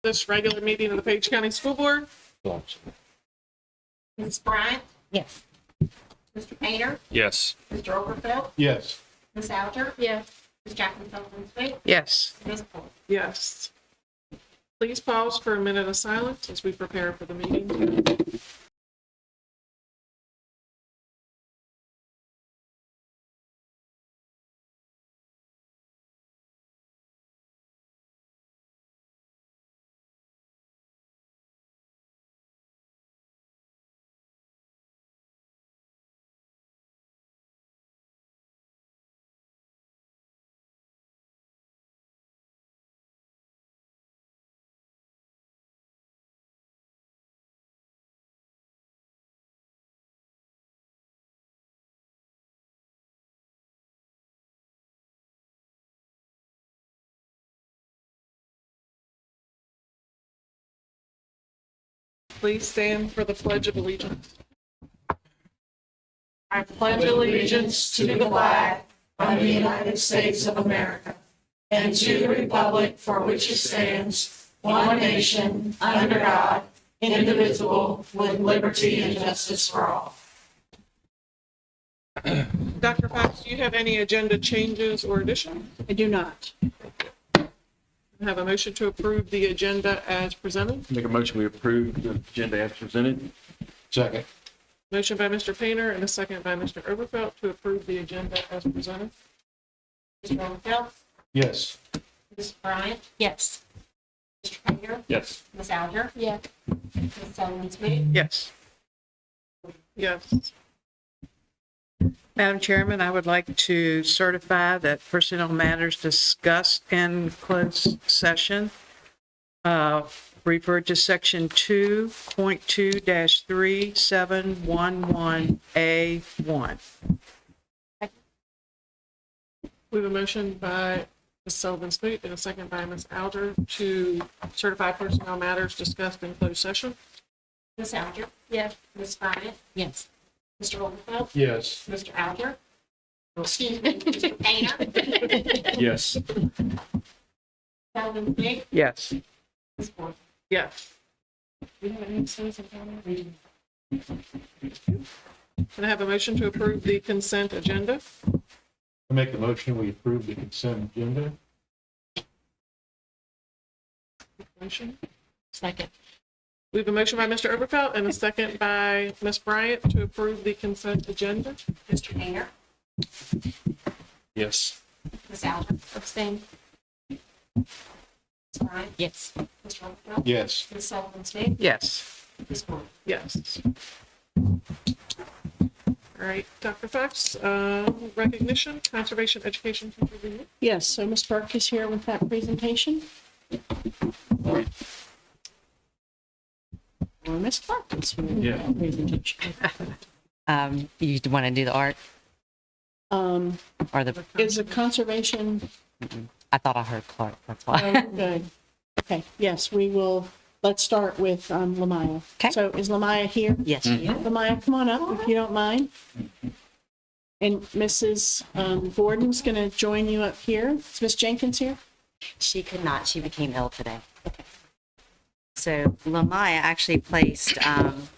this regular meeting of the Page County School Board. Ms. Bryant? Yes. Mr. Painter? Yes. Mr. Overfelt? Yes. Ms. Alger? Yes. Ms. Jacqueline Sullivan Smith? Yes. Ms. Ford? Yes. Please pause for a minute of silence as we prepare for the meeting. Please stand for the Pledge of Allegiance. I pledge allegiance to the flag of the United States of America, and to the republic for which it stands, one nation, under God, indivisible, with liberty and justice for all. Dr. Fox, do you have any agenda changes or additions? I do not. I have a motion to approve the agenda as presented. Make a motion, we approve the agenda as presented. Second. Motion by Mr. Painter and a second by Mr. Overfelt to approve the agenda as presented. Mr. Overfelt? Yes. Ms. Bryant? Yes. Mr. Painter? Yes. Ms. Alger? Yes. Ms. Sullivan Smith? Yes. Yes. Madam Chairman, I would like to certify that personnel matters discussed in closed session referred to section 2.2-3711A1. We have a motion by Ms. Sullivan Smoot and a second by Ms. Alger to certify personnel matters discussed in closed session. Ms. Alger? Yes. Ms. Bryant? Yes. Mr. Overfelt? Yes. Mr. Alger? Excuse me, Mr. Painter? Yes. Sullivan Smith? Yes. Ms. Ford? Yes. Do you have any citizen comment? Can I have a motion to approve the consent agenda? I make the motion, we approve the consent agenda. Motion. Second. We have a motion by Mr. Overfelt and a second by Ms. Bryant to approve the consent agenda. Mr. Painter? Yes. Ms. Alger? Abstain. Ms. Bryant? Yes. Mr. Overfelt? Yes. Ms. Sullivan Smith? Yes. Ms. Ford? Yes. All right, Dr. Fox, recognition, conservation, education, teacher review. Yes, so Ms. Burke is here with that presentation. Or Ms. Clark is here with Yeah. that presentation. You want to do the art or the? Is a conservation, I thought I heard Clark. That's why. oh, good. Okay, yes, we will, let's start with Lamaya. Okay. So is Lamaya here? Yes. she is. Lamaya, come on up if you don't mind. And Mrs. Gordon's going to join you up here. Is Ms. Jenkins here? She could not. She became ill today. So Lamaya actually placed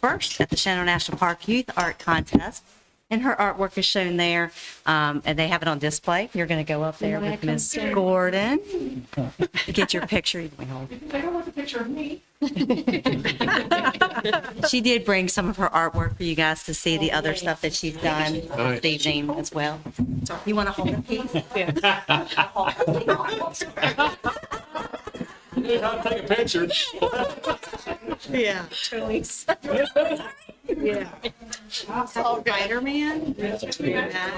first at the Shenandoah National Park Youth Art Contest, and her artwork is shown there, and they have it on display. You're going to go up there Lamaya, with come Ms. stand. Gordon. Get your picture. You can hold. They don't want a picture of me. She did bring some of her artwork for you guys to see the other stuff that she's done this evening as well. So you want to hold it, please? I'll take a picture. Yeah, totally. Yeah. Oh, Spider-Man?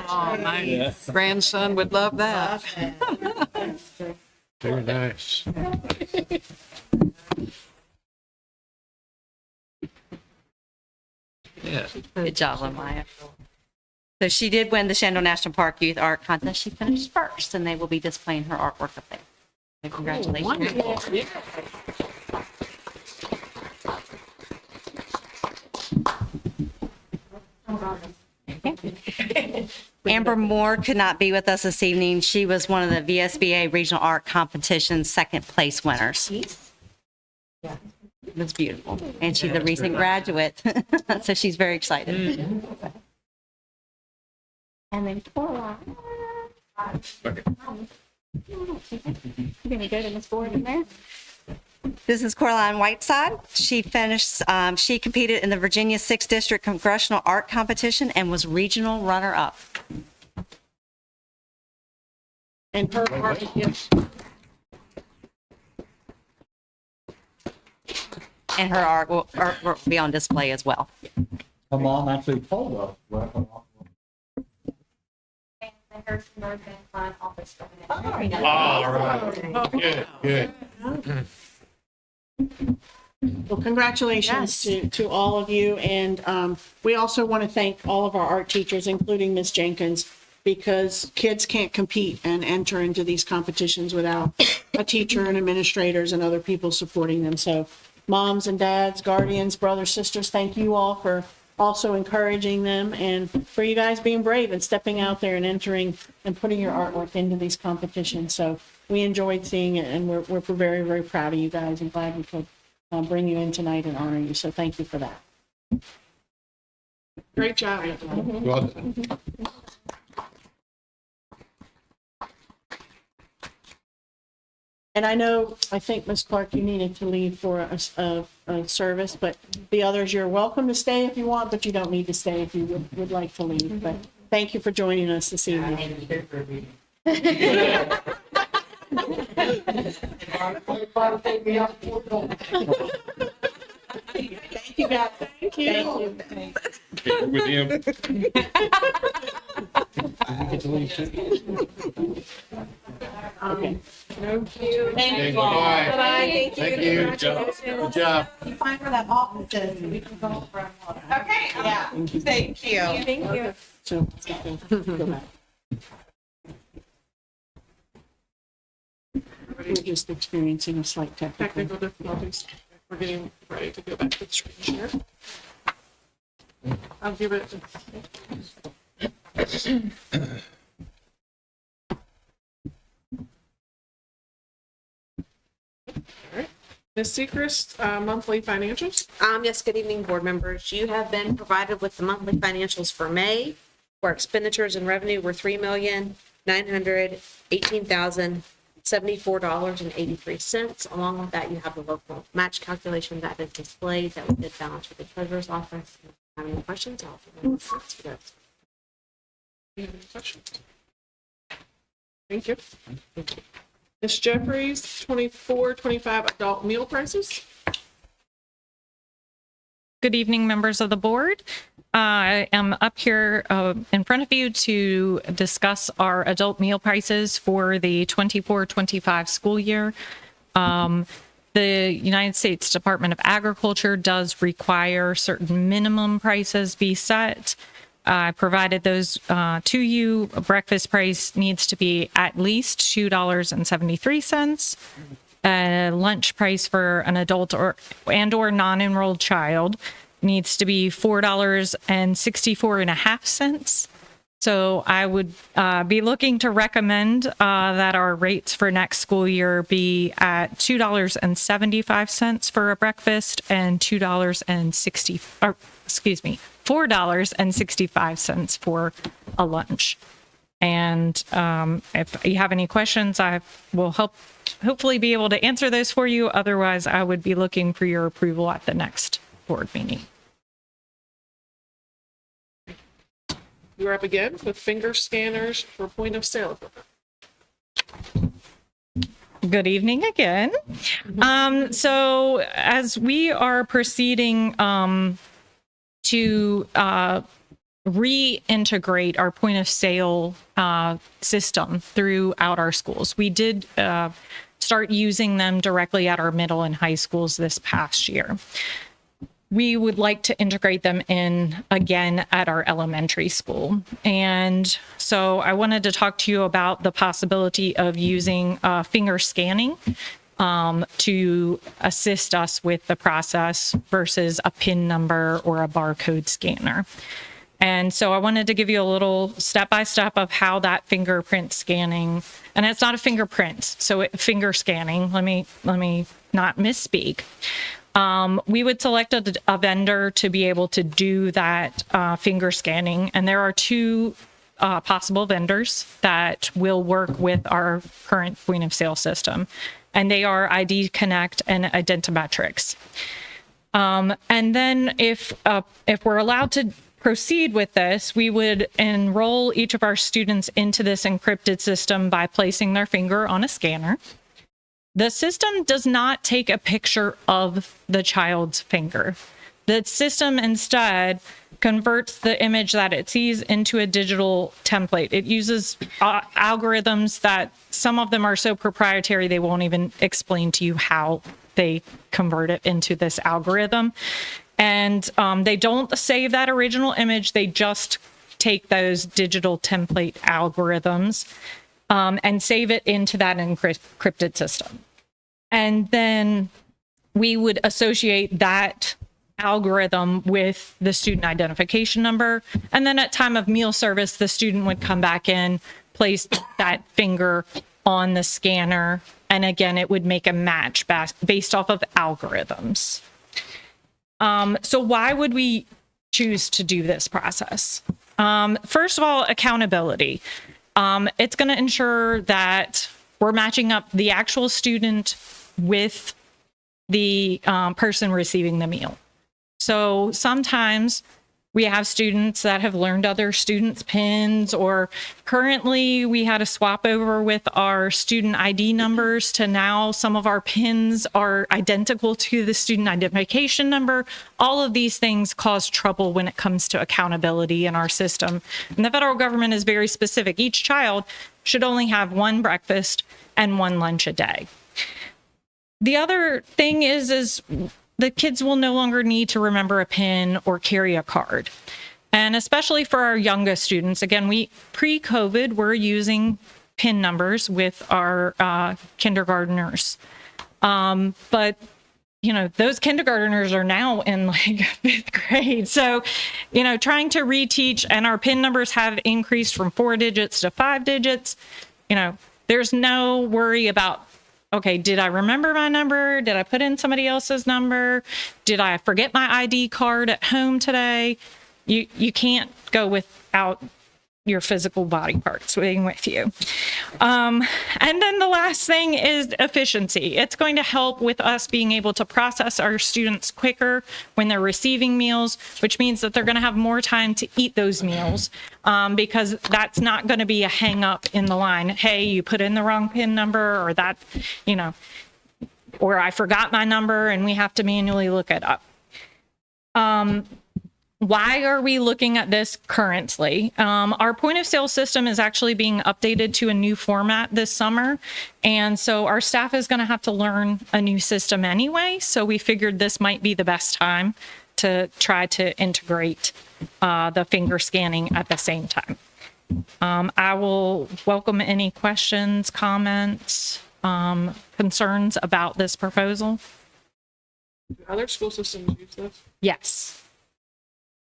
Oh, my grandson would love that. Very nice. Yeah. Good job, Lamaya. So she did win the Shenandoah National Park Youth Art Contest. She finished first, and they will be displaying her artwork up there. So congratulations. Amber Moore could not be with us this evening. She was one of the VSBA Regional Art Competition second place winners. It was beautiful. And she's a recent graduate, so she's very excited. And then Cora. Okay. You're going to go to Miss Ford in there? This is Coraline Whiteside. She finished, she competed in the Virginia 6th District Congressional Art Competition and was regional runner-up. And her art, yes. And her art will be on display as well. My mom actually told us. All right. Good, good. Well, congratulations to all of you. And we also want to thank all of our art teachers, including Miss Jenkins, because kids can't compete and enter into these competitions without a teacher and administrators and other people supporting them. So moms and dads, guardians, brothers, sisters, thank you all for also encouraging them and for you guys being brave and stepping out there and entering and putting your artwork into these competitions. So we enjoyed seeing it, and we're very, very proud of you guys and glad we could bring you in tonight and honor you. So thank you for that. Great job. Well done. And I think, Ms. Clark, you needed to leave for a service, but the others, you're welcome to stay if you want, but you don't need to stay if you would like to leave. But thank you for joining us this evening. Thank you, guys. Thank you. Okay, with him. Okay. Thank you. Okay, bye. Bye. Thank you. Good job. Find where that office is. We can go for Okay, yeah. Thank you. Thank you. So, go back. We're just experiencing a slight Technical difficulties. We're getting ready to go back to the screen share. I'll give it. All right. Ms. Sechrist, monthly financials. Yes, good evening, board members. You have been provided with the monthly financials for May, where expenditures and revenue were $3,918,074.83. Along with that, you have the local match calculation that is displayed that we did balance with the treasurer's office. If you have any questions, I'll give you the rest. Do you have any questions? Thank you. Ms. Jeffries, 24-25 adult meal prices. Good evening, members of the board. I am up here in front of you to discuss our adult meal prices for the 24-25 school year. The United States Department of Agriculture does require certain minimum prices be set. I provided those to you. Breakfast price needs to be at least $2.73. Lunch price for an adult or non-enrolled child needs to be $4.64.50. So I would be looking to recommend that our rates for next school year be at $2.75 for a breakfast and $4.65 for a lunch. And if you have any questions, I will hopefully be able to answer those for you. Otherwise, I would be looking for your approval at the next board meeting. You're up again with finger scanners for point of sale equipment. Good evening again. So as we are proceeding to reintegrate our point of sale system throughout our schools, we did start using them directly at our middle and high schools this past year. We would like to integrate them in again at our elementary school. And so I wanted to talk to you about the possibility of using finger scanning to assist us with the process versus a PIN number or a barcode scanner. And so I wanted to give you a little step-by-step of how that fingerprint scanning and it's not a fingerprint, so finger scanning. Let me not misspeak. We would select a vendor to be able to do that finger scanning, and there are two possible vendors that will work with our current point of sale system, and they are ID Connect and Identimetrics. And then if we're allowed to proceed with this, we would enroll each of our students into this encrypted system by placing their finger on a scanner. The system does not take a picture of the child's finger. The system instead converts the image that it sees into a digital template. It uses algorithms that some of them are so proprietary they won't even explain to you how they convert it into this algorithm. And they don't save that original image. They just take those digital template algorithms and save it into that encrypted system. And then we would associate that algorithm with the student identification number. And then at time of meal service, the student would come back in, place that finger on the scanner. And again, it would make a match based off of algorithms. So why would we choose to do this process? First of all, accountability. It's going to ensure that we're matching up the actual student with the person receiving the meal. So sometimes we have students that have learned other students' PINs, or currently we had a swap over with our student ID numbers to now some of our PINs are identical to the student identification number. All of these things cause trouble when it comes to accountability in our system. And the federal government is very specific. Each child should only have one breakfast and one lunch a day. The other thing is the kids will no longer need to remember a PIN or carry a card. And especially for our youngest students, again, pre-COVID, we're using PIN numbers with our kindergartners. But, those kindergartners are now in like 5th grade. So, trying to reteach, and our PIN numbers have increased from 4 digits to 5 digits. There's no worry about, okay, did I remember my number? Did I put in somebody else's number? Did I forget my ID card at home today? You can't go without your physical body parts being with you. And then the last thing is efficiency. It's going to help with us being able to process our students quicker when they're receiving meals, which means that they're going to have more time to eat those meals, because that's not going to be a hang up in the line. Hey, you put in the wrong PIN number, or that, or I forgot my number and we have to manually look it up. Why are we looking at this currently? Our point of sale system is actually being updated to a new format this summer. And so our staff is going to have to learn a new system anyway. So we figured this might be the best time to try to integrate the finger scanning at the same time. I will welcome any questions, comments, concerns about this proposal. Do other school systems use this? Yes.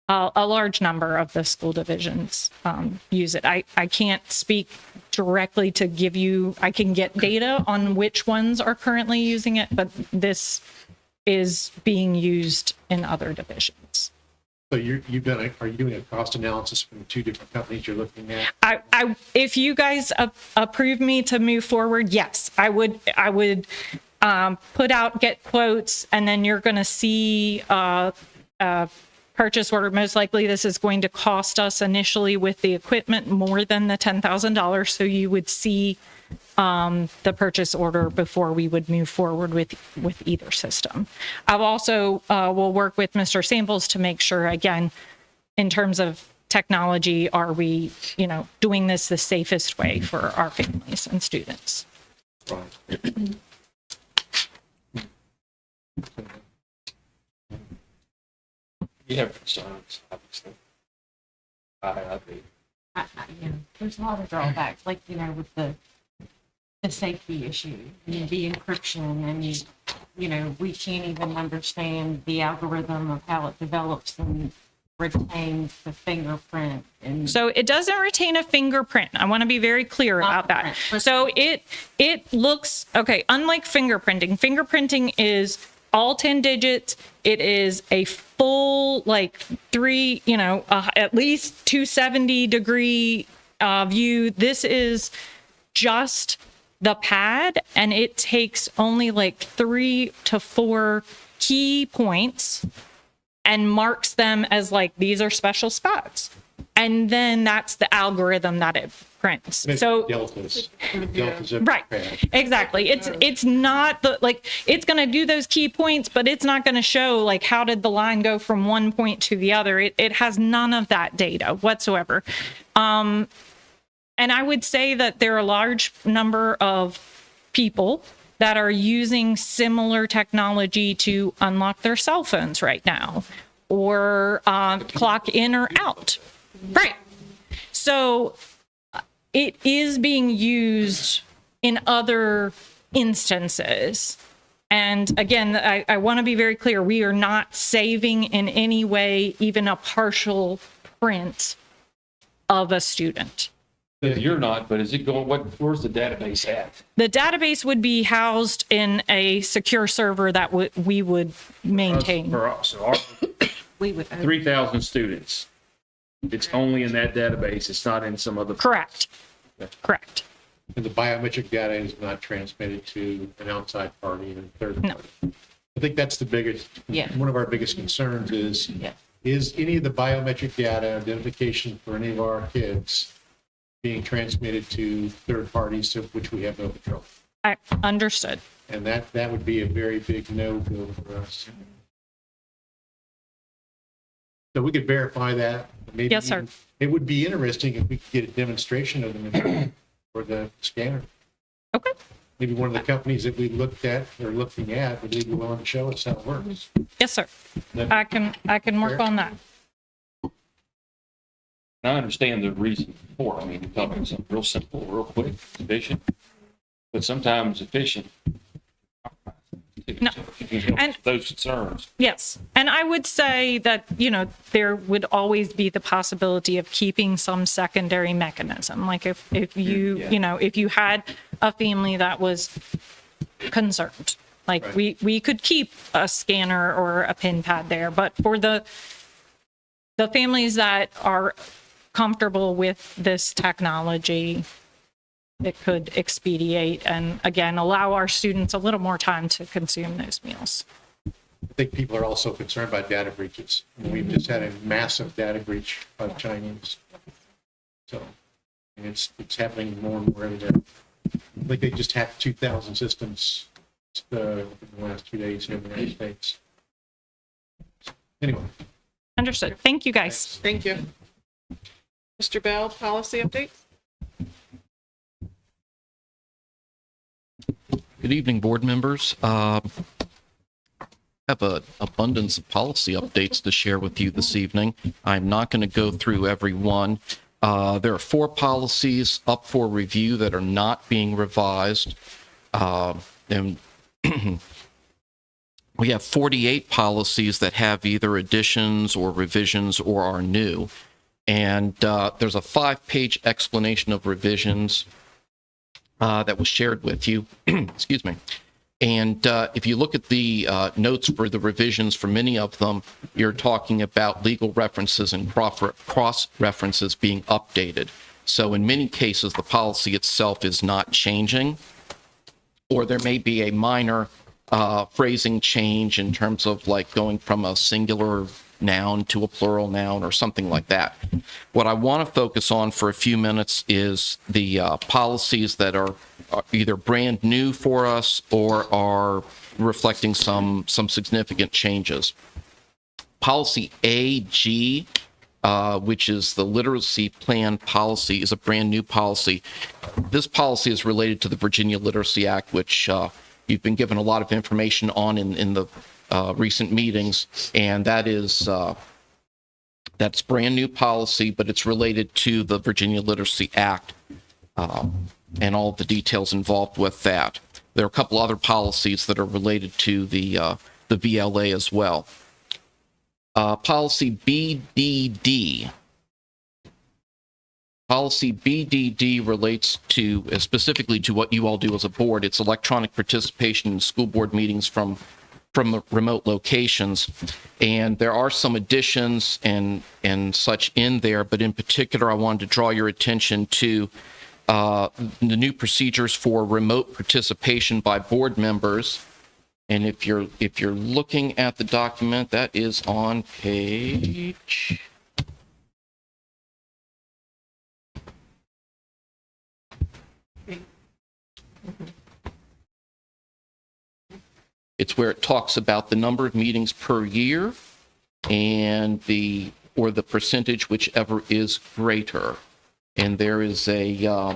A large number of the school divisions use it. I can't speak directly to give you, I can get data on which ones are currently using it, but this is being used in other divisions. So are you doing a cost analysis from the 2 different companies you're looking at? If you guys approve me to move forward, yes, I would get quotes, and then you're going to see purchase order. Most likely this is going to cost us initially with the equipment more than the $10,000. So you would see the purchase order before we would move forward with either system. I also will work with Mr. Samples to make sure, again, in terms of technology, are we, doing this the safest way for our families and students? Right. You have concerns, obviously. I do. There's a lot of drawbacks, like, with the safety issue, the encryption, and, we can't even understand the algorithm of how it develops and retains the fingerprint and. So it doesn't retain a fingerprint. I want to be very clear about that. Fingerprint. So it looks, okay, unlike fingerprinting is all 10 digits. It is a full, like at least 270-degree view. This is just the pad, and it takes only like 3 to 4 key points and marks them as like, these are special spots. And then that's the algorithm that it prints. So Deltas of right, exactly. It's not it's going to do those key points, but it's not going to show like, how did the line go from one point to the other? It has none of that data whatsoever. And I would say that there are a large number of people that are using similar technology to unlock their cell phones right now, or clock in or out. Right. So it is being used in other instances. And again, I want to be very clear. We are not saving in any way even a partial print of a student. You're not, but is it going, where's the database at? The database would be housed in a secure server that we would maintain. So our We would. 3,000 students, it's only in that database, it's not in some other. Correct. Correct. And the biometric data is not transmitted to an outside party or third No. party. I think that's the biggest, one of our biggest concerns is any of the biometric data identification for any of our kids being transmitted to third parties of which we have no control. I understood. And that would be a very big no-go for us. So we could verify that. Maybe Yes, sir. It would be interesting if we could get a demonstration of them for the scanner. Okay. Maybe one of the companies that we looked at or looking at would be willing to show us how it works. Yes, sir. I can work on that. And I understand the reason for it. I mean, you're talking something real simple, real quick, efficient, but sometimes efficient. No. You can help And- those concerns. Yes. And I would say that, there would always be the possibility of keeping some secondary mechanism. Like if you, if you had a family that was concerned, like Right. we could keep a scanner or a pin pad there, but for the families that are comfortable with this technology, it could expedite and, again, allow our students a little more time to consume those meals. I think people are also concerned about data breaches. We've just had a massive data breach by the Chinese. So and it's happening more and more every day. I think they just hacked 2,000 systems in the last 2 days here in the United States. Anyway. Understood. Thank you, guys. Thank you. Mr. Bell, policy update? Good evening, board members. Have an abundance of policy updates to share with you this evening. I'm not going to go through every one. There are 4 policies up for review that are not being revised. And we have 48 policies that have either additions or revisions or are new. And there's a 5-page explanation of revisions that was shared with you. Excuse me. And if you look at the notes for the revisions for many of them, you're talking about legal references and cross references being updated. So in many cases, the policy itself is not changing, or there may be a minor phrasing change in terms of like going from a singular noun to a plural noun or something like that. What I want to focus on for a few minutes is the policies that are either brand new for us or are reflecting some significant changes. Policy AG, which is the literacy plan policy, is a brand new policy. This policy is related to the Virginia Literacy Act, which you've been given a lot of information on in the recent meetings, and that's brand new policy, but it's related to the Virginia Literacy Act and all the details involved with that. There are a couple other policies that are related to the VLA as well. Policy BDD. Policy BDD relates to, specifically to what you all do as a board. It's electronic participation in school board meetings from remote locations. And there are some additions and such in there, but in particular, I wanted to draw your attention to the new procedures for remote participation by board members. And if you're looking at the document, that is on page... It's where it talks about the number of meetings per year and the percentage, whichever is greater. And there is a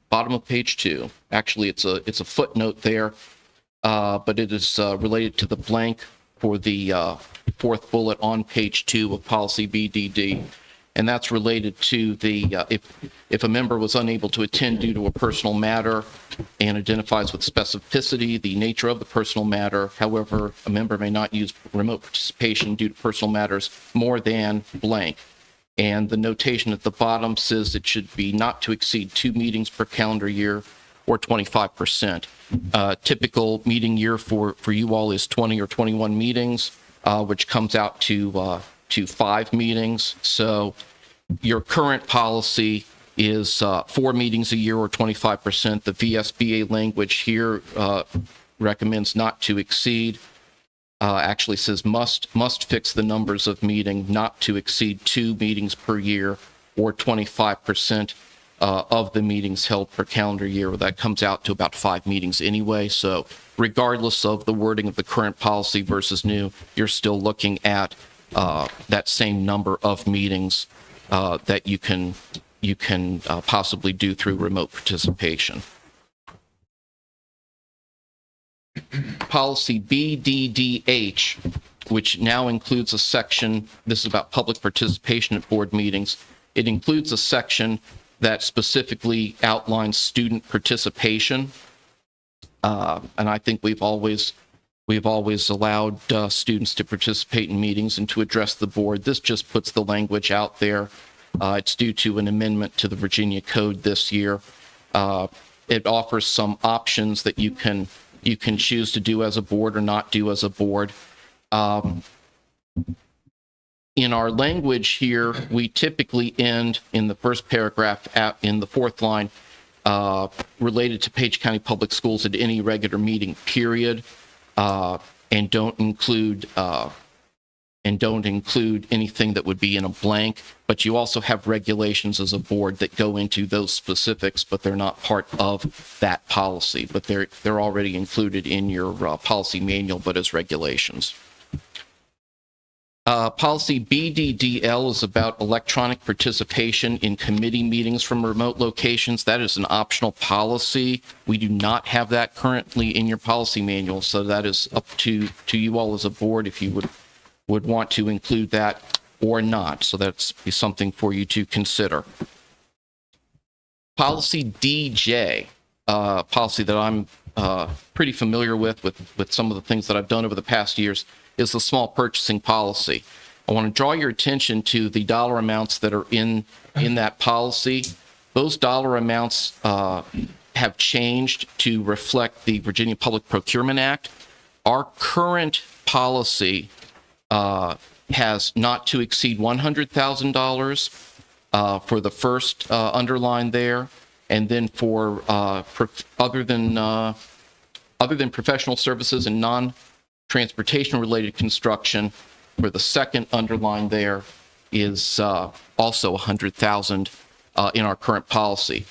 bottom of page 2. Actually, it's a footnote there, but it is related to the blank for the fourth bullet on page 2 of policy BDD. And that's related to the, if a member was unable to attend due to a personal matter and identifies with specificity the nature of the personal matter. However, a member may not use remote participation due to personal matters more than blank. And the notation at the bottom says it should be not to exceed 2 meetings per calendar year or 25%. Typical meeting year for you all is 20 or 21 meetings, which comes out to 5 meetings. So your current policy is 4 meetings a year or 25%. The VSBA language here recommends not to exceed. Actually says must fix the numbers of meeting not to exceed 2 meetings per year or 25% of the meetings held per calendar year. That comes out to about 5 meetings anyway. So regardless of the wording of the current policy versus new, you're still looking at that same number of meetings that you can possibly do through remote participation. Policy BDDH, which now includes a section, this is about public participation at board meetings. It includes a section that specifically outlines student participation. And I think we've always allowed students to participate in meetings and to address the board. This just puts the language out there. It's due to an amendment to the Virginia Code this year. It offers some options that you can choose to do as a board or not do as a board. In our language here, we typically end in the first paragraph in the 4th line related to Page County Public Schools at any regular meeting, period. And don't include anything that would be in a blank. But you also have regulations as a board that go into those specifics, but they're not part of that policy. But they're already included in your policy manual, but as regulations. Policy BDDL is about electronic participation in committee meetings from remote locations. That is an optional policy. We do not have that currently in your policy manual, so that is up to you all as a board if you would want to include that or not. So that's something for you to consider. Policy DJ, policy that I'm pretty familiar with some of the things that I've done over the past years, is the small purchasing policy. I want to draw your attention to the dollar amounts that are in that policy. Those dollar amounts have changed to reflect the Virginia Public Procurement Act. Our current policy has not to exceed $100,000 for the first underline there, and then for other than professional services and non-transportation related construction, for the second underline there is also $100,000 in our current policy.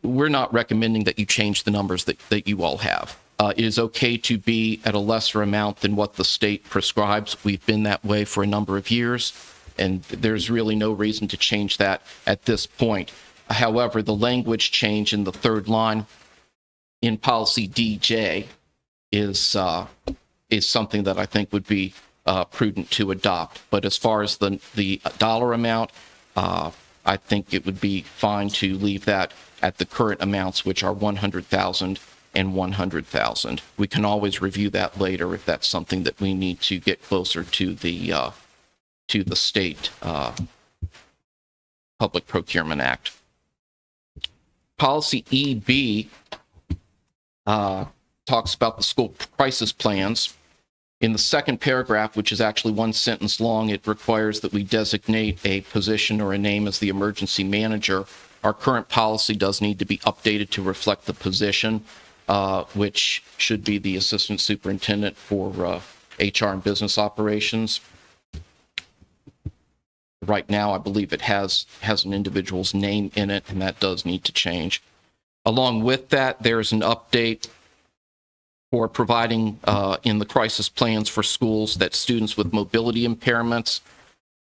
We're not recommending that you change the numbers that you all have. It is okay to be at a lesser amount than what the state prescribes. We've been that way for a number of years, and there's really no reason to change that at this point. However, the language change in the 3rd line in policy DJ is something that I think would be prudent to adopt. But as far as the dollar amount, I think it would be fine to leave that at the current amounts, which are $100,000 and 100,000. We can always review that later if that's something that we need to get closer to the state Public Procurement Act. Policy EB talks about the school crisis plans. In the second paragraph, which is actually one sentence long, it requires that we designate a position or a name as the emergency manager. Our current policy does need to be updated to reflect the position, which should be the assistant superintendent for HR and business operations. Right now, I believe it has an individual's name in it, and that does need to change. Along with that, there's an update for providing in the crisis plans for schools that students with mobility impairments,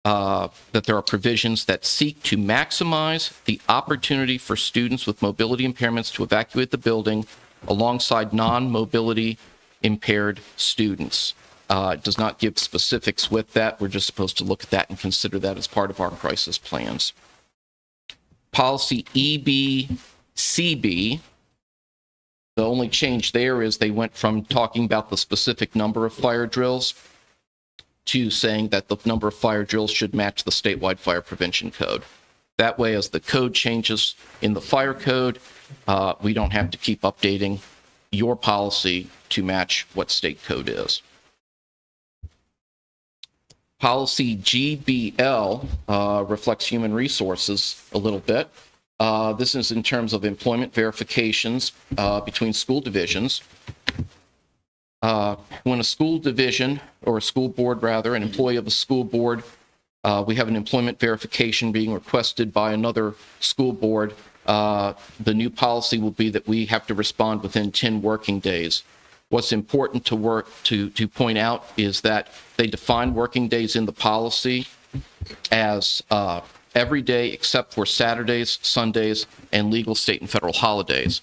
that there are provisions that seek to maximize the opportunity for students with mobility impairments to evacuate the building alongside non-mobility impaired students. It does not give specifics with that. We're just supposed to look at that and consider that as part of our crisis plans. Policy EBCB, the only change there is they went from talking about the specific number of fire drills to saying that the number of fire drills should match the statewide fire prevention code. That way, as the code changes in the fire code, we don't have to keep updating your policy to match what state code is. Policy GBL reflects human resources a little bit. This is in terms of employment verifications between school divisions. When a school division, or a school board rather, an employee of a school board, we have an employment verification being requested by another school board, the new policy will be that we have to respond within 10 working days. What's important to point out is that they define working days in the policy as every day except for Saturdays, Sundays, and legal state and federal holidays.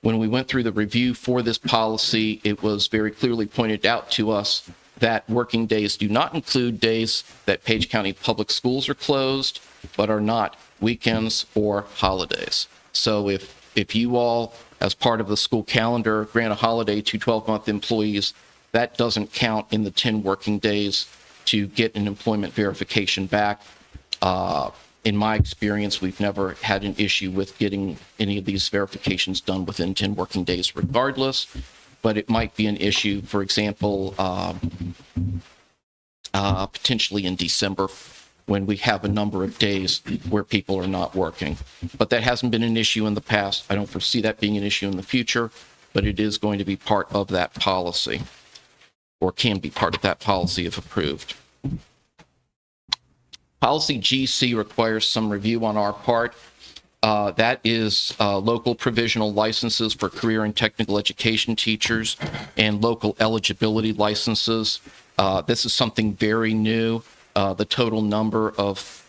When we went through the review for this policy, it was very clearly pointed out to us that working days do not include days that Page County Public Schools are closed, but are not weekends or holidays. So if you all, as part of the school calendar, grant a holiday to 12-month employees, that doesn't count in the 10 working days to get an employment verification back. In my experience, we've never had an issue with getting any of these verifications done within 10 working days regardless, but it might be an issue, for example, potentially in December when we have a number of days where people are not working. But that hasn't been an issue in the past. I don't foresee that being an issue in the future, but it is going to be part of that policy, or can be part of that policy if approved. Policy GC requires some review on our part. That is local provisional licenses for career and technical education teachers and local eligibility licenses. This is something very new. The total number of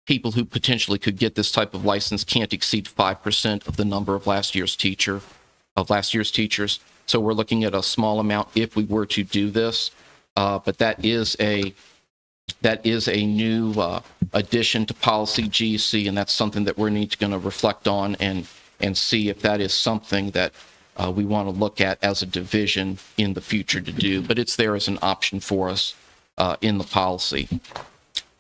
people who potentially could get this type of license can't exceed 5% of the number of last year's teachers. So we're looking at a small amount if we were to do this, but that is a new addition to policy GC, and that's something that we're going to reflect on and see if that is something that we want to look at as a division in the future to do. But it's there as an option for us in the policy.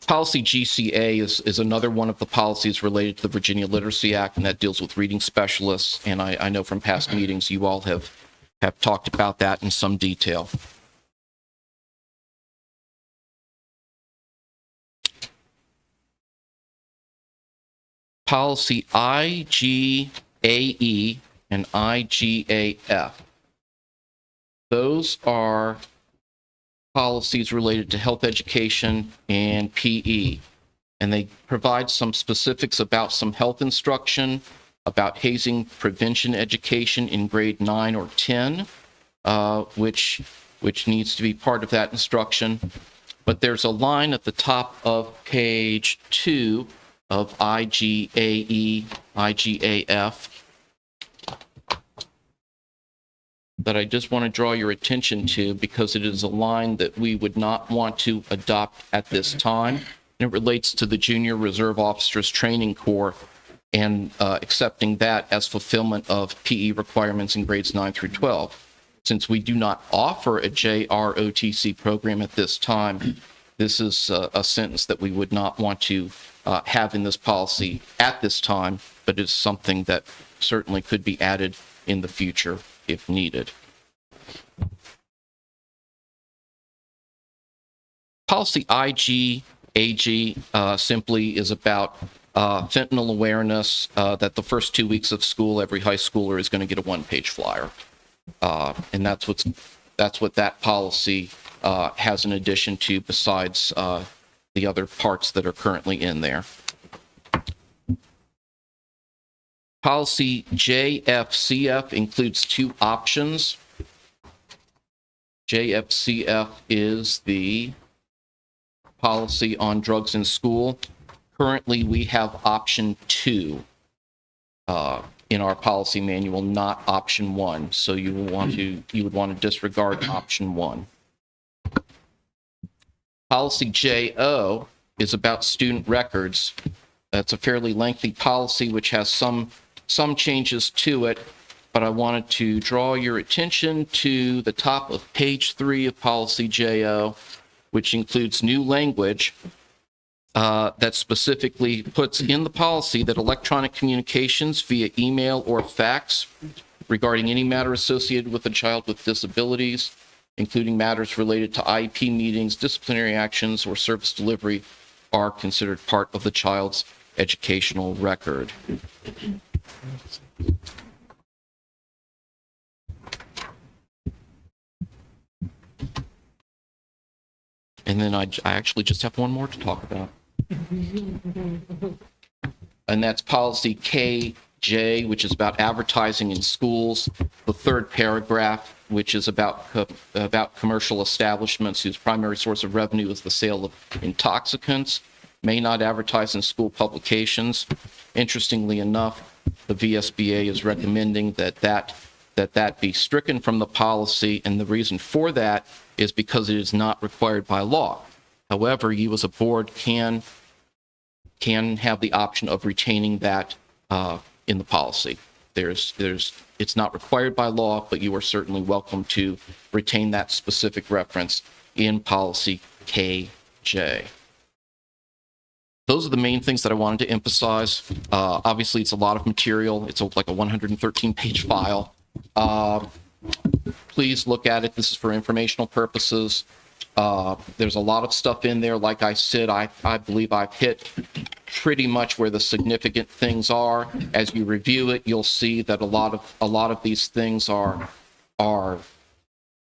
Policy GCA is another one of the policies related to the Virginia Literacy Act, and that deals with reading specialists. And I know from past meetings you all have talked about that in some detail. Policy IGAE and IGAF. Those are policies related to health education and PE, and they provide some specifics about some health instruction, about hazing prevention education in grade 9 or 10, which needs to be part of that instruction. But there's a line at the top of page 2 of IGAE, IGAF, that I just want to draw your attention to because it is a line that we would not want to adopt at this time. And it relates to the Junior Reserve Officers Training Corps. and accepting that as fulfillment of PE requirements in grades 9 through 12. Since we do not offer a JROTC program at this time, this is a sentence that we would not want to have in this policy at this time, but it's something that certainly could be added in the future if needed. Policy IGAG simply is about fentanyl awareness, that the first 2 weeks of school, every high schooler is going to get a one-page flyer. And that's what that policy has in addition to, besides the other parts that are currently in there. Policy JFCF includes 2 options. JFCF is the policy on drugs in school. Currently, we have option 2 in our policy manual, not option 1. So you would want to disregard option 1. Policy JO is about student records. That's a fairly lengthy policy which has some changes to it, but I wanted to draw your attention to the top of page 3 of policy JO, which includes new language that specifically puts in the policy that electronic communications via email or fax regarding any matter associated with a child with disabilities, including matters related to IEP meetings, disciplinary actions, or service delivery, are considered part of the child's educational record. And then I actually just have one more to talk about. And that's policy KJ, which is about advertising in schools. The 3rd paragraph, which is about commercial establishments whose primary source of revenue is the sale of intoxicants, may not advertise in school publications. Interestingly enough, the VSBA is recommending that be stricken from the policy, and the reason for that is because it is not required by law. However, you as a board can have the option of retaining that in the policy. It's not required by law, but you are certainly welcome to retain that specific reference in policy KJ. Those are the main things that I wanted to emphasize. Obviously, it's a lot of material. It's like a 113-page file. Please look at it. This is for informational purposes. There's a lot of stuff in there. Like I said, I believe I've hit pretty much where the significant things are. As you review it, you'll see that a lot of these things are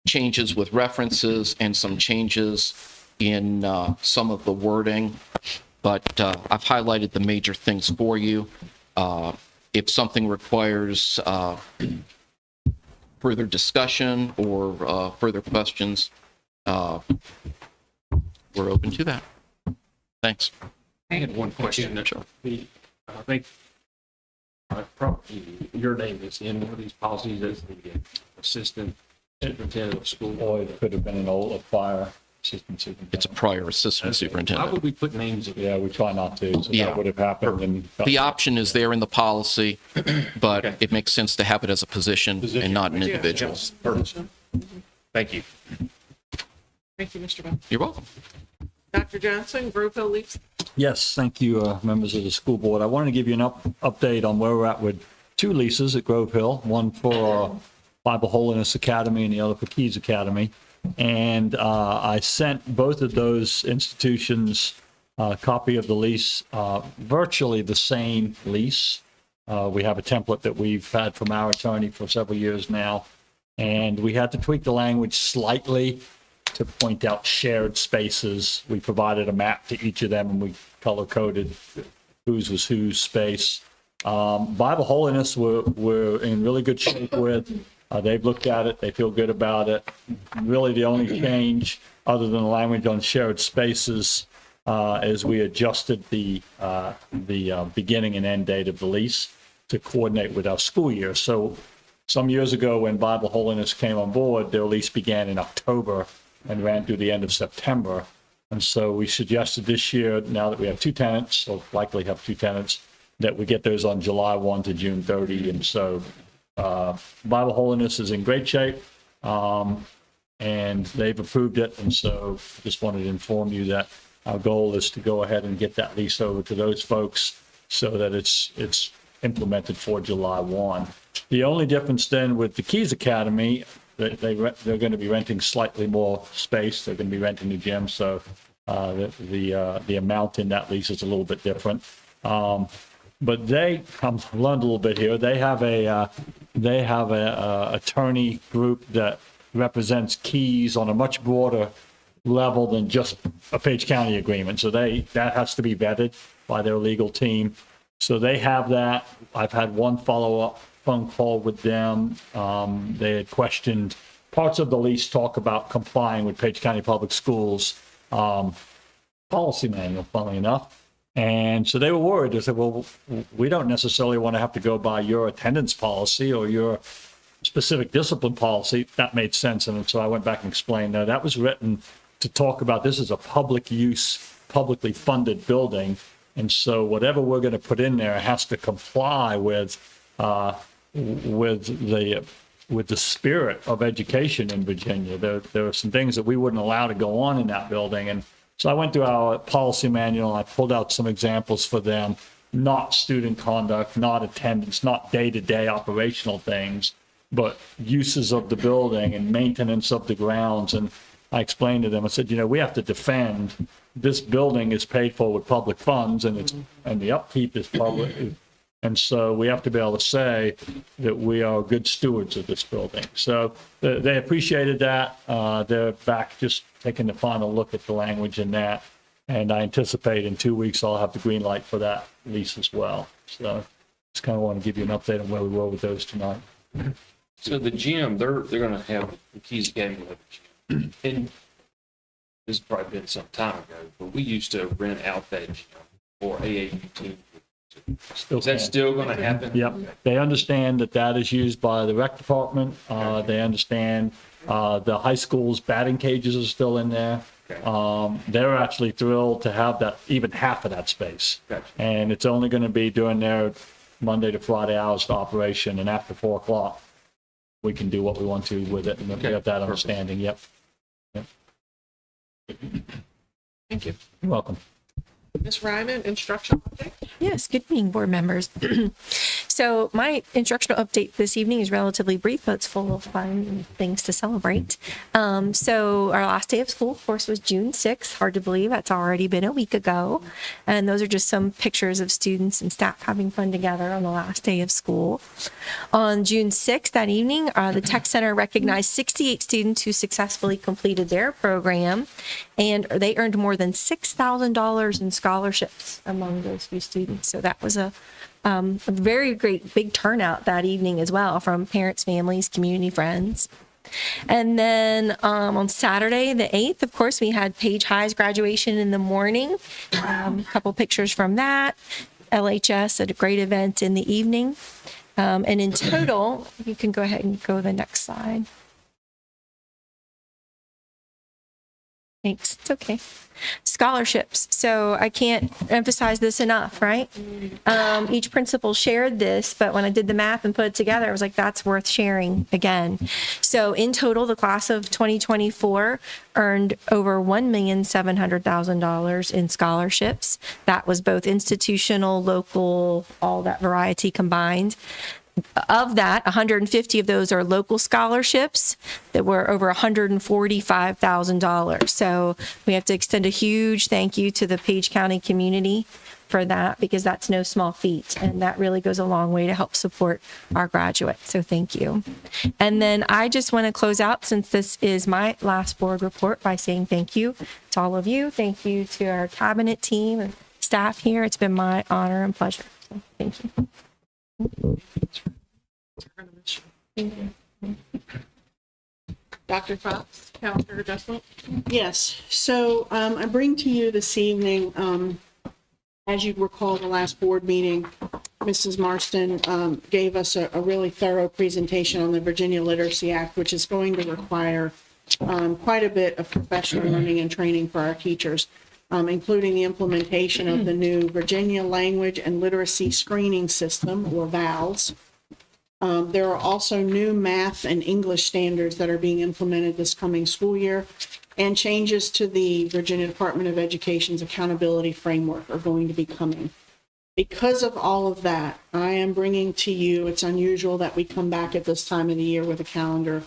changes with references and some changes in some of the wording. But I've highlighted the major things for you. If something requires further discussion or further questions, we're open to that. Thanks. I had one question. Sure. I think probably your name is in one of these policies as the assistant superintendent of school. Or it could have been an old prior assistant superintendent. It's a prior assistant Why superintendent. would we put names in? Yeah, we try not to. So Yeah. that would have happened. And The option is there in the policy, but Okay. it makes sense to have it as a position and not an individual. Thank you. Thank you, Mr. Bell. You're welcome. Dr. Johnson, Grove Hill leaves. Yes, thank you, members of the school board. I wanted to give you an update on where we're at with 2 leases at Grove Hill, one for Bible Holiness Academy and the other for Keys Academy. And I sent both of those institutions a copy of the lease, virtually the same lease. We have a template that we've had from our attorney for several years now. And we had to tweak the language slightly to point out shared spaces. We provided a map to each of them and we color-coded whose was whose space. Bible Holiness we're in really good shape with. They've looked at it. They feel good about it. Really, the only change, other than the language on shared spaces, is we adjusted the beginning and end date of the lease to coordinate with our school year. So some years ago, when Bible Holiness came on board, their lease began in October and ran through the end of September. And so we suggested this year, now that we have 2 tenants, or likely have 2 tenants, that we get those on July 1 to June 30. And so Bible Holiness is in great shape, and they've approved it. And so just wanted to inform you that our goal is to go ahead and get that lease over to those folks so that it's implemented for July 1. The only difference then with the Keys Academy, they're going to be renting slightly more space. They're going to be renting the gym, so the amount in that lease is a little bit different. But I've learned a little bit here. They have a attorney group that represents Keys on a much broader level than just a Page County agreement. So that has to be vetted by their legal team. So they have that. I've had one follow-up phone call with them. They had questioned parts of the lease, talk about complying with Page County Public Schools policy manual, funnily enough. And so they were worried. They said, well, we don't necessarily want to have to go by your attendance policy or your specific discipline policy. That made sense. And so I went back and explained, no, that was written to talk about this is a public use, publicly funded building. And so whatever we're going to put in there has to comply with the spirit of education in Virginia. There are some things that we wouldn't allow to go on in that building. And so I went through our policy manual. I pulled out some examples for them, not student conduct, not attendance, not day-to-day operational things, but uses of the building and maintenance of the grounds. And I explained to them, I said, we have to defend this building is paid for with public funds and the upkeep is public. And so we have to be able to say that we are good stewards of this building. So they appreciated that. They're back just taking the final look at the language in that. And I anticipate in 2 weeks, I'll have the green light for that lease as well. So just kind of want to give you an update on where we were with those tonight. So the gym, they're going to have the Keys Academy with the gym. And this has probably been some time ago, but we used to rent out that gym for AAU teams. Is that still going to happen? Yep. They understand that is used by the rec department. They understand the high school's batting cages are still in there. Okay. They're actually thrilled to have that, even half of that space. Gotcha. And it's only going to be during their Monday to Friday hours of operation. And after 4 o'clock, we can do what we want to with it. And we have that understanding. Yep. Thank you. You're welcome. Ms. Ryman, instructional update? Yes, good evening, board members. So my instructional update this evening is relatively brief, but it's full of fun and things to celebrate. So our last day of school, of course, was June 6th. Hard to believe that's already been a week ago. And those are just some pictures of students and staff having fun together on the last day of school. On June 6th, that evening, the Tech Center recognized 68 students who successfully completed their program, and they earned more than $6,000 in scholarships among those few students. So that was a very great big turnout that evening as well from parents, families, community, friends. And then on Saturday, the 8th, of course, we had Page High's graduation in the morning. A couple pictures from that. LHS at a great event in the evening. And in total, you can go ahead and go to the next slide. Thanks. It's okay. Scholarships. So I can't emphasize this enough, right? Each principal shared this, but when I did the math and put it together, I was like, that's worth sharing again. So in total, the class of 2024 earned over $1,700,000 in scholarships. That was both institutional, local, all that variety combined. Of that, 150 of those are local scholarships that were over $145,000. So we have to extend a huge thank you to the Page County community for that, because that's no small feat. And that really goes a long way to help support our graduates. So thank you. And then I just want to close out, since this is my last board report, by saying thank you to all of you. Thank you to our cabinet team and staff here. It's been my honor and pleasure. So thank you. Dr. Fox, calendar adjustment? Yes, so I bring to you this evening, as you recall, the last board meeting, Mrs. Marston gave us a really thorough presentation on the Virginia Literacy Act, which is going to require quite a bit of professional learning and training for our teachers. including the implementation of the new Virginia Language and Literacy Screening System, or VALS. There are also new math and English standards that are being implemented this coming school year, and changes to the Virginia Department of Education's accountability framework are going to be coming. Because of all of that, I am bringing to you, it's unusual that we come back at this time of the year with a calendar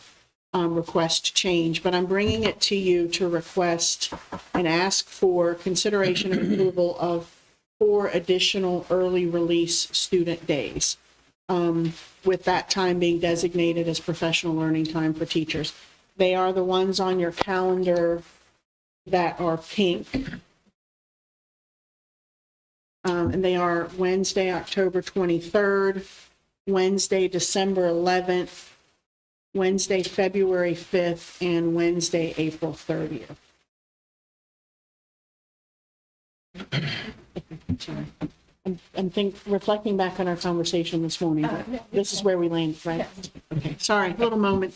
request change, but I'm bringing it to you to request and ask for consideration and approval of 4 additional early release student days, with that time being designated as professional learning time for teachers. They are the ones on your calendar that are pink. And they are Wednesday, October 23rd, Wednesday, December 11th, Wednesday, February 5th, and Wednesday, April 30th. I'm reflecting back on our conversation this morning, but this is where we landed, right? Okay, sorry, little moment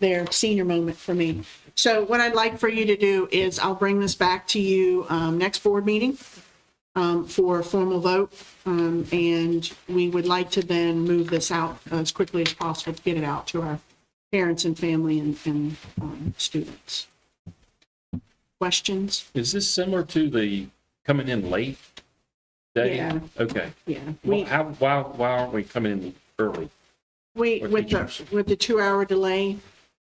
there, senior moment for me. So what I'd like for you to do is I'll bring this back to you next board meeting for a formal vote, and we would like to then move this out as quickly as possible to get it out to our parents and family and students. Questions? Is this similar to the coming in late day? Yeah. Okay. Yeah. Why aren't we coming in early? With teachers? the 2-hour delay,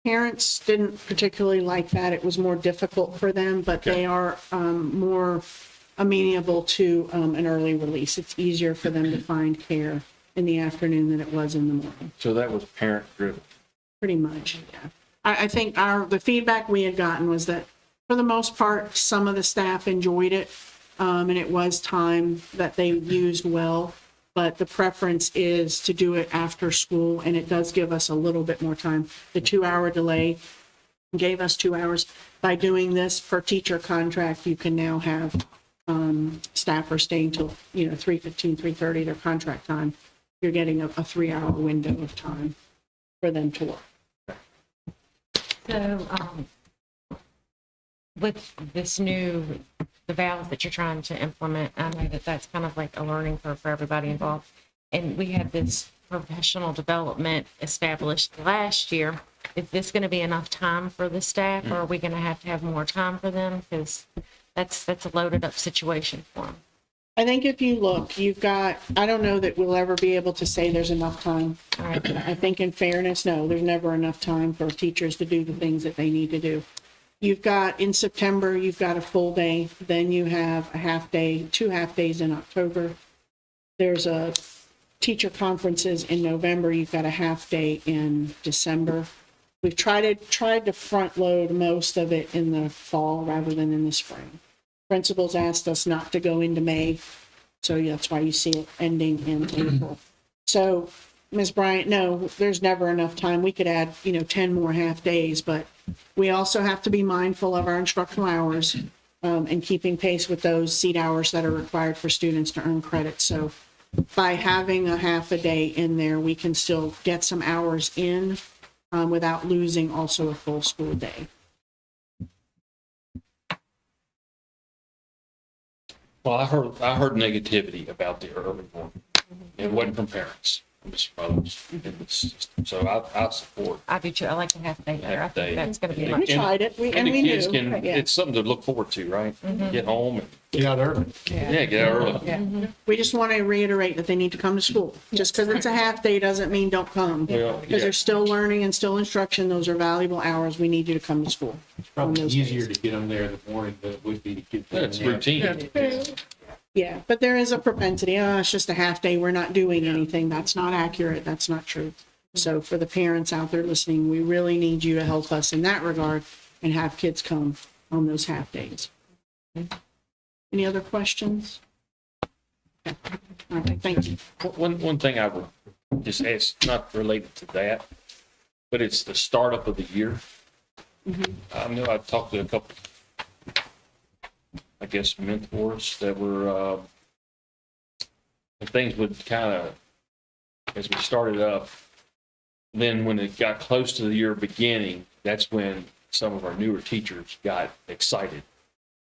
parents didn't particularly like that. It was more difficult for them, but they are more amenable to an early release. It's easier for them to find care in the afternoon than it was in the morning. So that was parent driven. Pretty much, yeah. I think the feedback we had gotten was that for the most part, some of the staff enjoyed it, and it was time that they used well, but the preference is to do it after school, and it does give us a little bit more time. The 2-hour delay gave us 2 hours. By doing this per teacher contract, you can now have staffers staying till 3:15, 3:30, their contract time. You're getting a 3-hour window of time for them to work. So, with this the vows that you're trying to implement, I know that that's kind of like a learning curve for everybody involved. And we had this professional development established last year. Is this going to be enough time for the staff, or are we going to have more time for them? Because that's a loaded up situation for them. I think if you look, I don't know that we'll ever be able to say there's enough time. I think in fairness, no, there's never enough time for teachers to do the things that they need to do. In September, you've got a full day, then you have a half day, 2 half days in October. There's a teacher conferences in November, you've got a half day in December. We've tried to front load most of it in the fall rather than in the spring. Principals asked us not to go into May, so that's why you see it ending in April. So, Ms. Bryant, no, there's never enough time. We could add, 10 more half days, but we also have to be mindful of our instructional hours and keeping pace with those seat hours that are required for students to earn credit. So by having a half a day in there, we can still get some hours in without losing also a full school day. Well, I heard negativity about the early one. It wasn't from parents, from Mr. Brothers in the system. So I support. I do too. I like the half day better. I Half day. think that's going to be We much. tried it, And the we kids knew. Yeah. it's something to look forward to, right? Get home and, Get out early. get out early. We just want to reiterate that they need to come to school. Just because it's a half day doesn't mean don't come. Well, Because yeah. there's still learning and still instruction. Those are valuable hours. We need you to come to school. It's probably on those easier days. to get them there in the morning than it would be to get them. That's in the routine. Yeah, but there is a propensity, it's just a half day, we're not doing anything. That's not accurate. That's not true. So for the parents out there listening, we really need you to help us in that regard and have kids come on those half days. Any other questions? Okay. All right, thank you. One thing I would just ask, not related to that, but it's the startup of the year. I know I've talked to a couple, I guess, mentors that were, things would kind of, as we started up, then when it got close to the year beginning, that's when some of our newer teachers got excited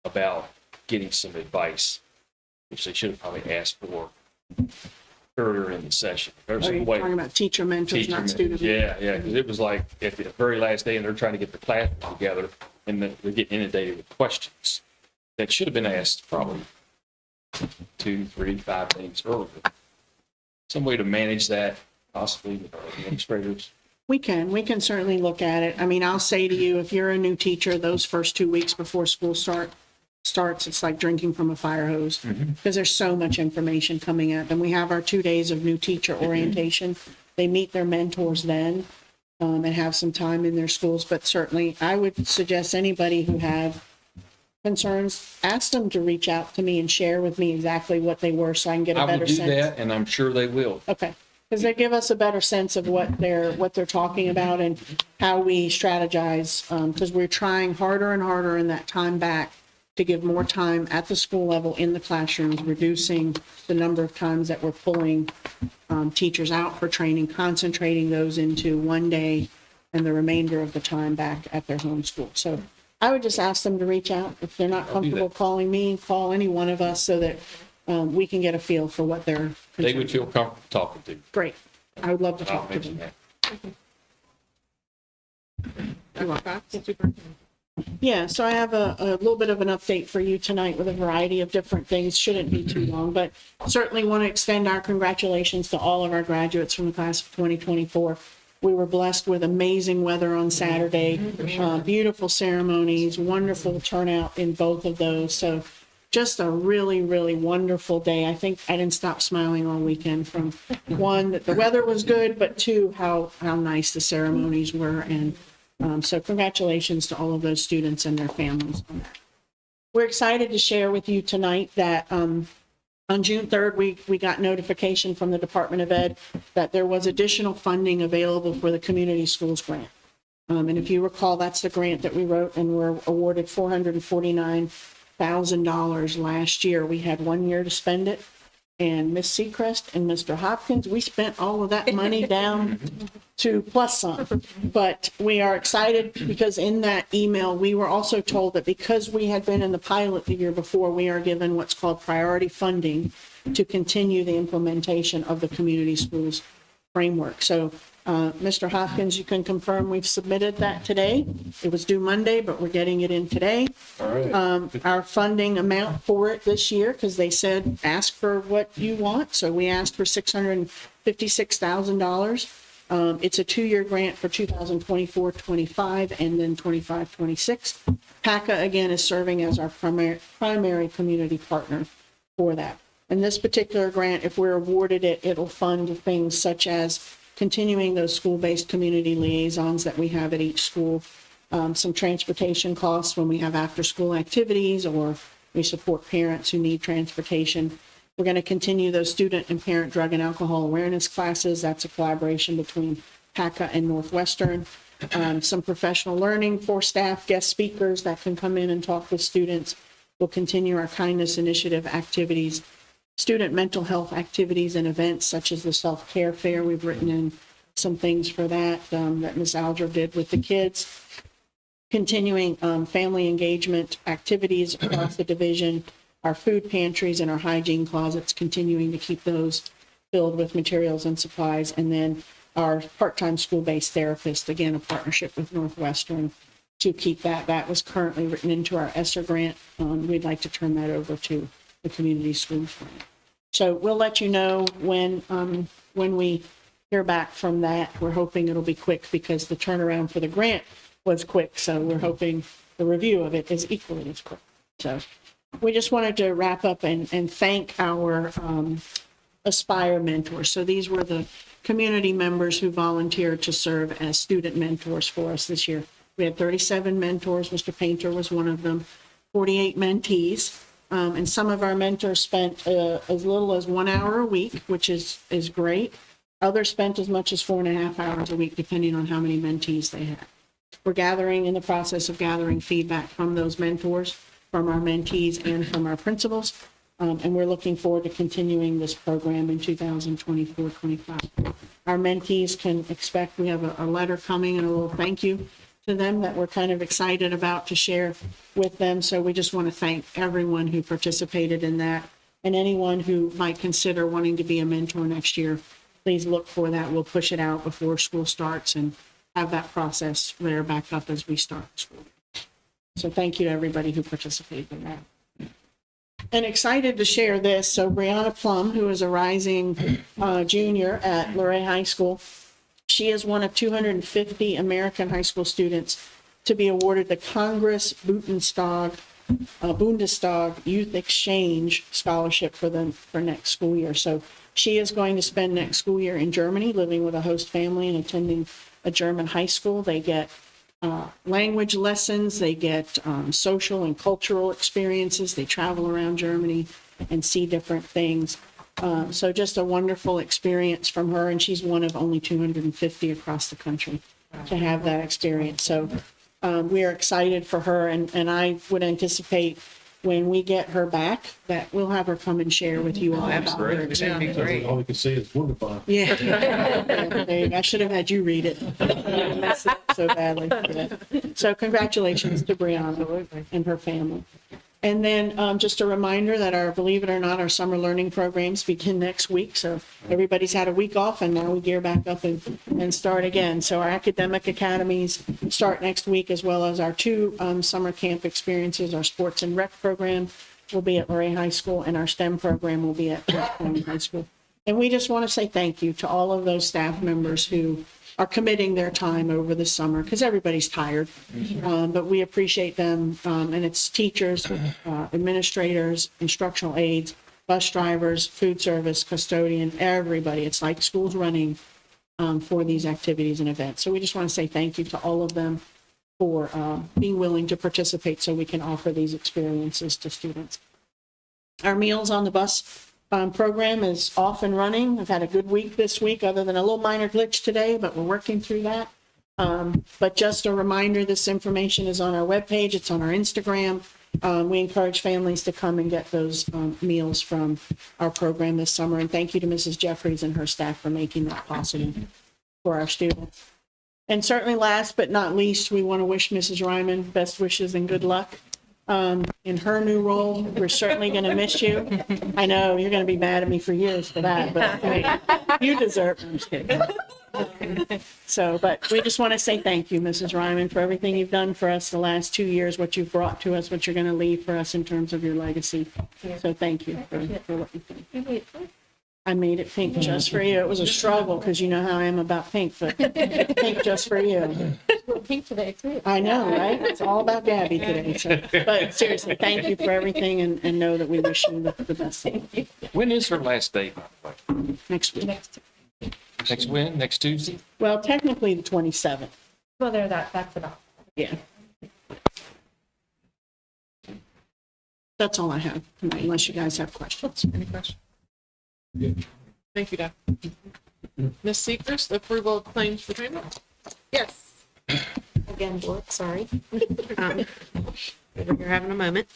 about getting some advice, which they should have probably asked for earlier in the session. There's Are a you way. talking about teacher mentors, Teacher not mentors. student? Yeah, because it was like at the very last day and they're trying to get the class together and they're getting inundated with questions that should have been asked probably 2, 3, 5 days earlier. Some way to manage that possibly with our administrators. We can certainly look at it. I mean, I'll say to you, if you're a new teacher, those first 2 weeks before school starts, it's like drinking from a fire hose because there's so much information coming at them. We have our 2 days of new teacher orientation. They meet their mentors then and have some time in their schools. But certainly, I would suggest anybody who have concerns, ask them to reach out to me and share with me exactly what they were so I can get a I will better do sense. that and I'm sure they will. Okay, because they give us a better sense of what they're talking about and how we strategize, because we're trying harder and harder in that time back to give more time at the school level in the classrooms, reducing the number of times that we're pulling teachers out for training, concentrating those into one day and the remainder of the time back at their home school. So I would just ask them to reach out. If they're not comfortable calling me, call any one of us so that we can get a feel for what they're They would concerned feel comfortable talking to you. Great. I would love to I'll talk to mention them. that. You're welcome. Yeah, so I have a little bit of an update for you tonight with a variety of different things. Shouldn't be too long, but certainly want to extend our congratulations to all of our graduates from the class of 2024. We were blessed with amazing weather on Saturday, beautiful ceremonies, wonderful turnout in both of those. So just a really, really wonderful day. I think I didn't stop smiling all weekend from one, that the weather was good, but two, how nice the ceremonies were. And so congratulations to all of those students and their families on that. We're excited to share with you tonight that on June 3rd, we got notification from the Department of Ed that there was additional funding available for the Community Schools Grant. And if you recall, that's the grant that we wrote and were awarded $449,000 last year. We had 1 year to spend it. And Ms. Seacrest and Mr. Hopkins, we spent all of that money down to plus some. But we are excited because in that email, we were also told that because we had been in the pilot the year before, we are given what's called priority funding to continue the implementation of the community schools framework. So Mr. Hopkins, you can confirm we've submitted that today. It was due Monday, but we're getting it in today. All right. Our funding amount for it this year, because they said, ask for what you want. So we asked for $656,000. It's a 2-year grant for 2024-25 and then 25-26. PACA, again, is serving as our primary community partner for that. And this particular grant, if we're awarded it, it'll fund things such as continuing those school-based community liaisons that we have at each school, some transportation costs when we have after-school activities or we support parents who need transportation. We're going to continue those student and parent drug and alcohol awareness classes. That's a collaboration between PACA and Northwestern. Some professional learning for staff, guest speakers that can come in and talk with students. We'll continue our kindness initiative activities, student mental health activities and events such as the self-care fair. We've written in some things for that, that Ms. Alger did with the kids. Continuing family engagement activities across the division, our food pantries and our hygiene closets, continuing to keep those filled with materials and supplies. And then our part-time school-based therapist, again, a partnership with Northwestern to keep that. That was currently written into our ESSER grant. We'd like to turn that over to the community schools grant. So we'll let you know when we hear back from that. We're hoping it'll be quick because the turnaround for the grant was quick. So we're hoping the review of it is equally as quick. So we just wanted to wrap up and thank our Aspire mentors. So these were the community members who volunteered to serve as student mentors for us this year. We had 37 mentors. Mr. Painter was one of them, 48 mentees. And some of our mentors spent as little as 1 hour a week, which is great. Others spent as much as 4.5 hours a week, depending on how many mentees they had. We're in the process of gathering feedback from those mentors, from our mentees, and from our principals. And we're looking forward to continuing this program in 2024-25. Our mentees can expect, we have a letter coming and a little thank you to them that we're kind of excited about to share with them. So we just want to thank everyone who participated in that, and anyone who might consider wanting to be a mentor next year. Please look for that. We'll push it out before school starts and have that process there back up as we start school. So thank you to everybody who participated in that. And excited to share this. So Brianna Plum, who is a rising junior at Luray High School, she is one of 250 American high school students to be awarded the Congress Bundestag Youth Exchange Scholarship for next school year. So she is going to spend next school year in Germany, living with a host family and attending a German high school. They get language lessons, they get social and cultural experiences, they travel around Germany and see different things. So just a wonderful experience from her, and she's one of only 250 across the country to have that experience. So we are excited for her, and I would anticipate when we get her back that we'll have her come and share with you all about her experience. All we can say is wonderful. Yeah. There you go. I should have had you read it. I messed it up so badly. Yeah. So congratulations to Brianna and her family. And then just a reminder that believe it or not, our summer learning programs begin next week. So everybody's had a week off, and now we gear back up and start again. So our academic academies start next week, as well as our 2 summer camp experiences. Our sports and rec program will be at Luray High School, and our STEM program will be at West Point High School. And we just want to say thank you to all of those staff members who are committing their time over the summer, because everybody's tired. But we appreciate them, and it's teachers, administrators, instructional aides, bus drivers, food service, custodian, everybody. It's like school's running for these activities and events. So we just want to say thank you to all of them for being willing to participate so we can offer these experiences to students. Our Meals on the Bus program is off and running. I've had a good week this week, other than a little minor glitch today, but we're working through that. But just a reminder, this information is on our webpage. It's on our Instagram. We encourage families to come and get those meals from our program this summer. And thank you to Mrs. Jeffries and her staff for making that possible for our students. And certainly last but not least, we want to wish Mrs. Ryman best wishes and good luck in her new role. We're certainly going to miss you. I know you're going to be mad at me for years for that, but hey, you deserve it. I'm just kidding. So, but we just want to say thank you, Mrs. Ryman, for everything you've done for us the last 2 years, what you've brought to us, what you're going to leave for us in terms of your legacy. So thank you for what you've done. I made it pink just for you. It was a struggle because you know how I am about pink, but pink just for you. Pink today too. I know, right? It's all about Gabby today. So, but seriously, thank you for everything, and know that we wish you the best. When is her last day, by the way? Next week. Next when? Next Tuesday? Well, technically the 27th. Well, that's about. Yeah. That's all I have tonight, unless you guys have questions. Any questions? Thank you, Doc. Ms. Seacrest, approval of claims for payment? Yes. Again, board, sorry. You're having a moment.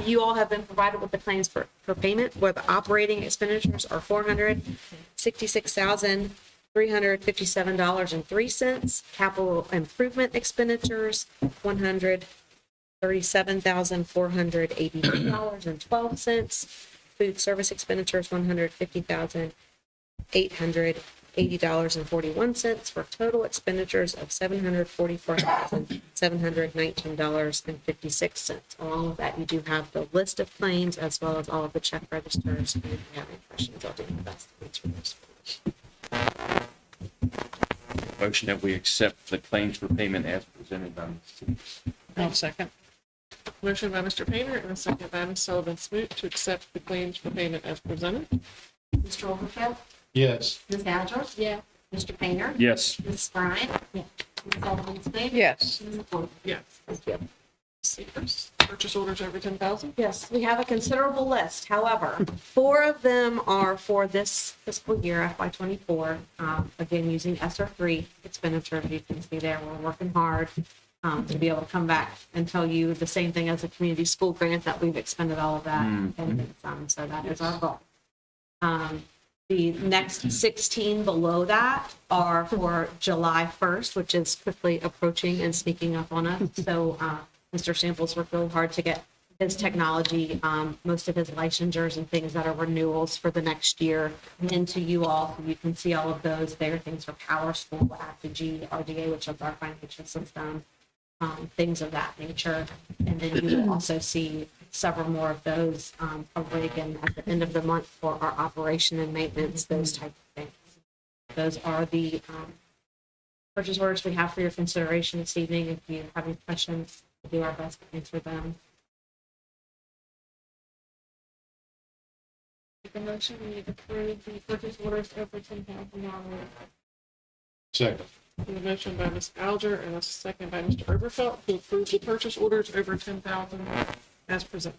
You all have been provided with the claims for payment, where the operating expenditures are $466,357.03. Capital improvement expenditures, $137,483.12. Food service expenditures, $150,880.41, for total expenditures of $744,719.56. Along with that, you do have the list of claims as well as all of the check registers. And if you have any questions, I'll do my best to answer those. Motion that we accept the claims for payment as presented by Ms. I'll second. Motion by Mr. Painter and a second by Ms. Sullivan Smoot to accept the claims for payment as presented. Mr. Overfield? Yes. Ms. Alger? Yeah. Mr. Painter? Yes. Ms. Bryant? Yeah. Ms. Sullivan Smith? Yes. Ms. Ford? Yes. Thank you. Seacrest, purchase orders over 10,000. Yes, we have a considerable list. However, 4 of them are for this fiscal year, FY '24. Again, using ESSER 3 expenditure. You can see there, we're working hard to be able to come back and tell you the same thing as a community school grant, that we've expended all of that. And so that is our goal. The next 16 below that are for July 1st, which is quickly approaching and sneaking up on us. So Mr. Samples worked really hard to get his technology, most of his licensures and things that are renewals for the next year into you all. So you can see all of those there, things for Power School, Apogee, RDA, which is our financial system, things of that nature. And then you will also see several more of those for Reagan at the end of the month for our operation and maintenance, those type of things. Those are the purchase orders we have for your consideration this evening. If you have any questions, we'll do our best to answer them. Make a motion, we approve the purchase orders over $10,000. Second. We have a motion by Ms. Alger and a second by Mr. Oberfeld to approve the purchase orders over 10,000 as presented.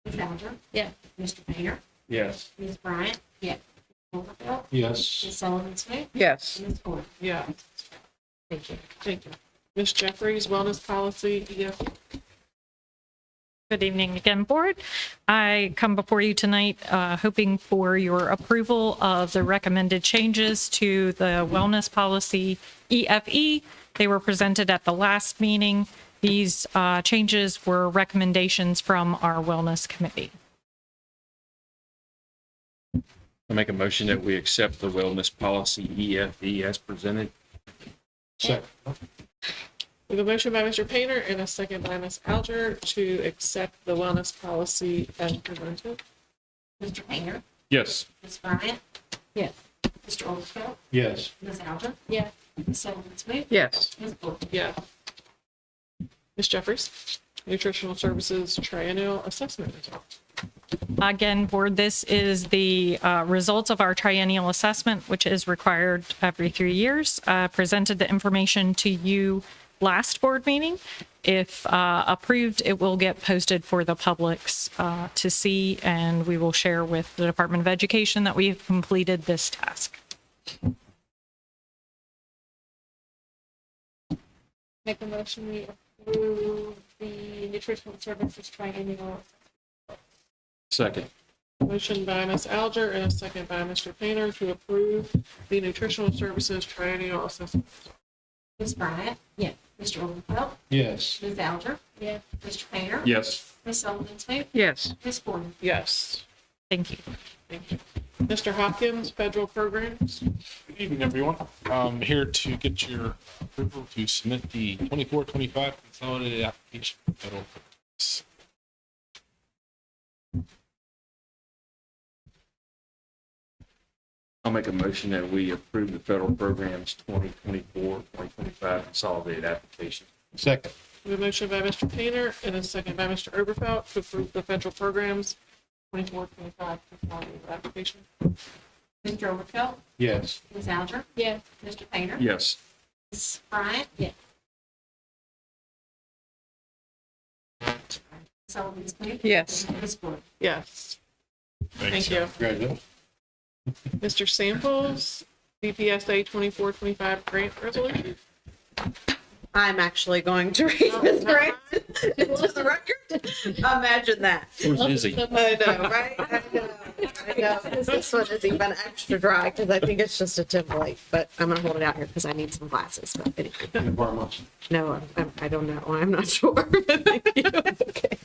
Ms. Alger? Yeah. Mr. Painter? Yes. Ms. Bryant? Yeah. Ms. Overfield? Yes. Ms. Sullivan Smith? Yes. Ms. Gordon? Yeah, Thank you. thank you. Ms. Jeffries, wellness policy, EF. Good evening again, Board. I come before you tonight hoping for your approval of the recommended changes to the wellness policy EFE. They were presented at the last meeting. These changes were recommendations from our wellness committee. I make a motion that we accept the wellness policy EFE as presented. Second. We have a motion by Mr. Painter and a second by Ms. Alger to accept the wellness policy as presented. Mr. Painter? Yes. Ms. Bryant? Yes. Mr. Overfield? Yes. Ms. Alger? Yeah. Ms. Sullivan Smith? Yes. Ms. Gordon? Yeah. Ms. Jeffries, nutritional services triennial assessment results. Again, Board, this is the results of our triennial assessment, which is required every 3 years. Presented the information to you last board meeting. If approved, it will get posted for the publics to see, and we will share with the Department of Education that we have completed this task. Make a motion, we approve the nutritional services triennial. Second. Motion by Ms. Alger and a second by Mr. Painter to approve the nutritional services triennial assessment. Ms. Bryant? Yeah. Mr. Overfield? Yes. Ms. Alger? Yeah. Mr. Painter? Yes. Ms. Sullivan Smith? Yes. Ms. Gordon? Yes, Thank you. thank you. Mr. Hopkins, federal programs. Good evening, everyone. I'm here to get your approval to submit the 24-25 consolidated application for federal programs. I'll make a motion that we approve the federal programs 2024-2025 consolidated application. Second. We have a motion by Mr. Painter and a second by Mr. Oberfeld to approve the federal programs 24-25 consolidated application. Mr. Overfield? Yes. Ms. Alger? Yeah. Mr. Painter? Yes. Ms. Bryant? Yeah. Sullivan Smith? Yes. Ms. Gordon? Yes, thank you. Congratulations. Mr. Samples, BPSA 24-25 grant resolution. I'm actually going to read this grant into the record. Imagine that. Where's Izzy? I know, right? I know. 'Cause this one is even extra dry because I think it's just a template, but I'm gonna hold it out here because I need some glasses. But anyway, no, I don't know. I'm not sure. Thank you. Okay.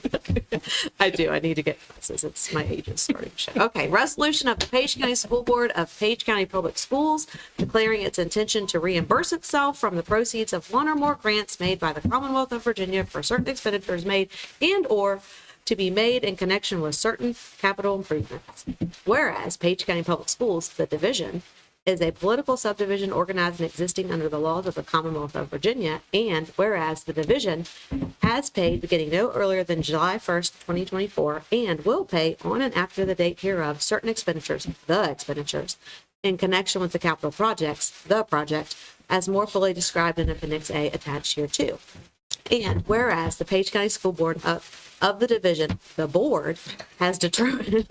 I do. I need to get glasses. It's my age is starting to show. Okay. Resolution of the Page County School Board of Page County Public Schools declaring its intention to reimburse itself from the proceeds of one or more grants made by the Commonwealth of Virginia for certain expenditures made and or to be made in connection with certain capital improvements. Whereas Page County Public Schools, the division, is a political subdivision organized and existing under the laws of the Commonwealth of Virginia, and whereas the division has paid beginning no earlier than July 1st, 2024, and will pay on and after the date hereof certain expenditures, the expenditures, in connection with the capital projects, the project, as more fully described in Appendix A attached here too. And whereas the Page County School Board of the division, the board, has determined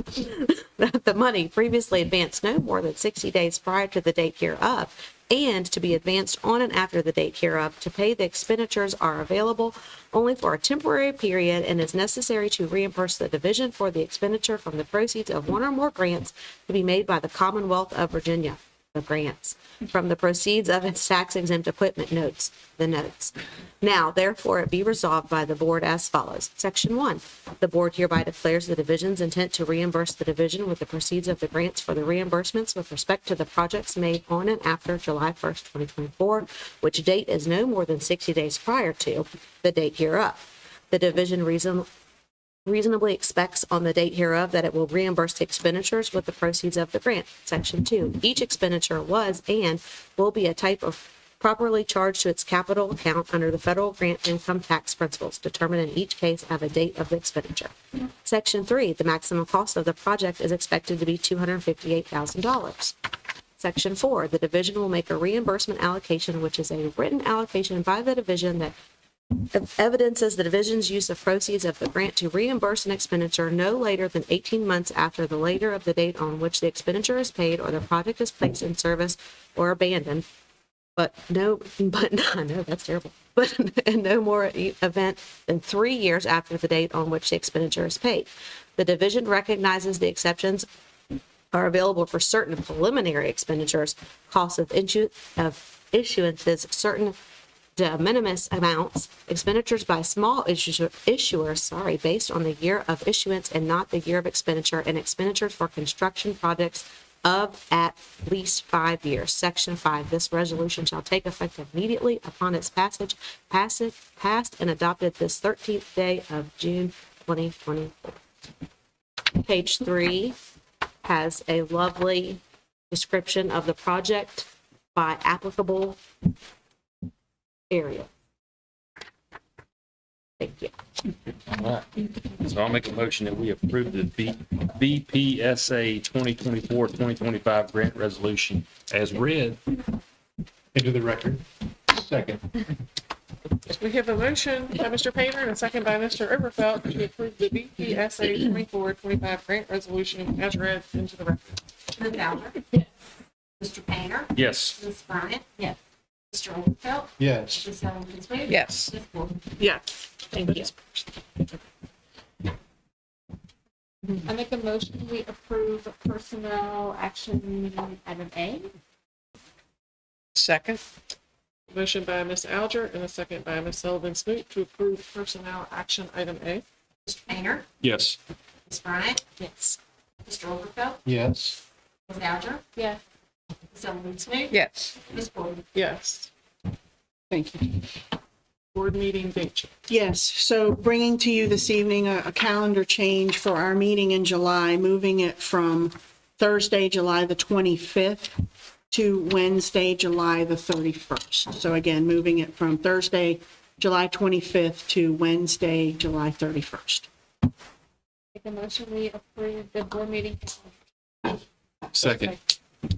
that the money previously advanced no more than 60 days prior to the date hereof and to be advanced on and after the date hereof, to pay the expenditures are available only for a temporary period and is necessary to reimburse the division for the expenditure from the proceeds of one or more grants to be made by the Commonwealth of Virginia, the grants, from the proceeds of its tax exempt equipment notes, the notes. Now, therefore, it be resolved by the board as follows. Section 1, the board hereby declares the division's intent to reimburse the division with the proceeds of the grants for the reimbursements with respect to the projects made on and after July 1st, 2024, which date is no more than 60 days prior to the date hereof. The division reasonably expects on the date hereof that it will reimburse the expenditures with the proceeds of the grant. Section 2, each expenditure was and will be a type of properly charged to its capital account under the federal grant income tax principles determined in each case at the date of the expenditure. Section 3, the maximum cost of the project is expected to be $258,000. Section 4, the division will make a reimbursement allocation, which is a written allocation by the division that evidences the division's use of proceeds of the grant to reimburse an expenditure no later than 18 months after the later of the date on which the expenditure is paid or the project is placed in service or abandoned, but no, that's terrible. But in no more event than 3 years after the date on which the expenditure is paid. The division recognizes the exceptions are available for certain preliminary expenditures, costs of issuances, certain de minimis amounts, expenditures by small issuers, based on the year of issuance and not the year of expenditure, and expenditures for construction projects of at least 5 years. Section 5, this resolution shall take effect immediately upon its passed and adopted this 13th day of June 2024. Page 3 has a lovely description of the project by applicable area. Thank you. All right. So I'll make a motion that we approve the BPSA 2024-2025 grant resolution as read. Into the record. Second. We have a motion by Mr. Painter and a second by Mr. Overfelt to approve the BPSA 24-25 grant resolution as read into the record. Ms. Alger? Yes. Mr. Painter? Yes. Ms. Bryant? Yes. Mr. Overfelt? Yes. Ms. Ellen Smith? Yes. Ms. Gordon? Yes. Thank you. I make a motion, we approve personnel action item A. Second? Motion by Ms. Alger and a second by Ms. Sullivan Smoot to approve personnel action item A. Mr. Painter? Yes. Ms. Bryant? Yes. Mr. Overfelt? Yes. Ms. Alger? Yes. Ms. Ellen Smith? Yes. Ms. Gordon? Yes. Thank you. Board meeting date change. Yes, so bringing to you this evening a calendar change for our meeting in July, moving it from Thursday, July the 25th to Wednesday, July the 31st. So again, moving it from Thursday, July 25th to Wednesday, July 31st. Make a motion, we approve the board meeting. Second.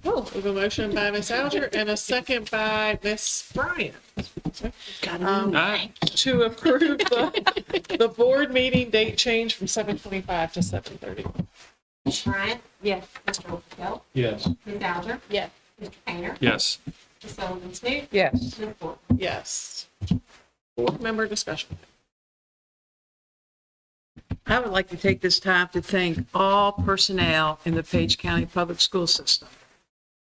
Oh, we have a motion by Ms. Alger and a second by Ms. Bryant. To approve the board meeting date change from 7:25 to 7:30. Ms. Bryant? Yes. Mr. Overfelt? Yes. Ms. Alger? Yes. Mr. Painter? Yes. Ms. Sullivan Smith? Yes. Ms. Gordon? Yes. Board member discussion. I would like to take this time to thank all personnel in the Page County Public School System.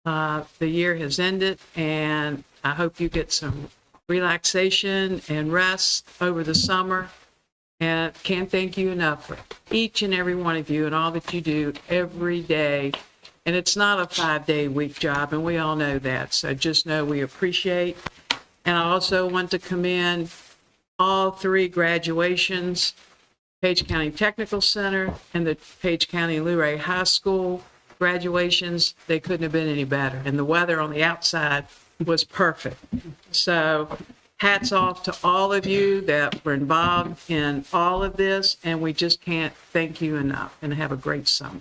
The year has ended, and I hope you get some relaxation and rest over the summer. And I can't thank you enough for each and every one of you and all that you do every day. And it's not a 5-day-a-week job, and we all know that. So just know we appreciate. And I also want to commend all 3 graduations, Page County Technical Center and the Page County Luray High School graduations. They couldn't have been any better. And the weather on the outside was perfect. So hats off to all of you that were involved in all of this. And we just can't thank you enough, and have a great summer.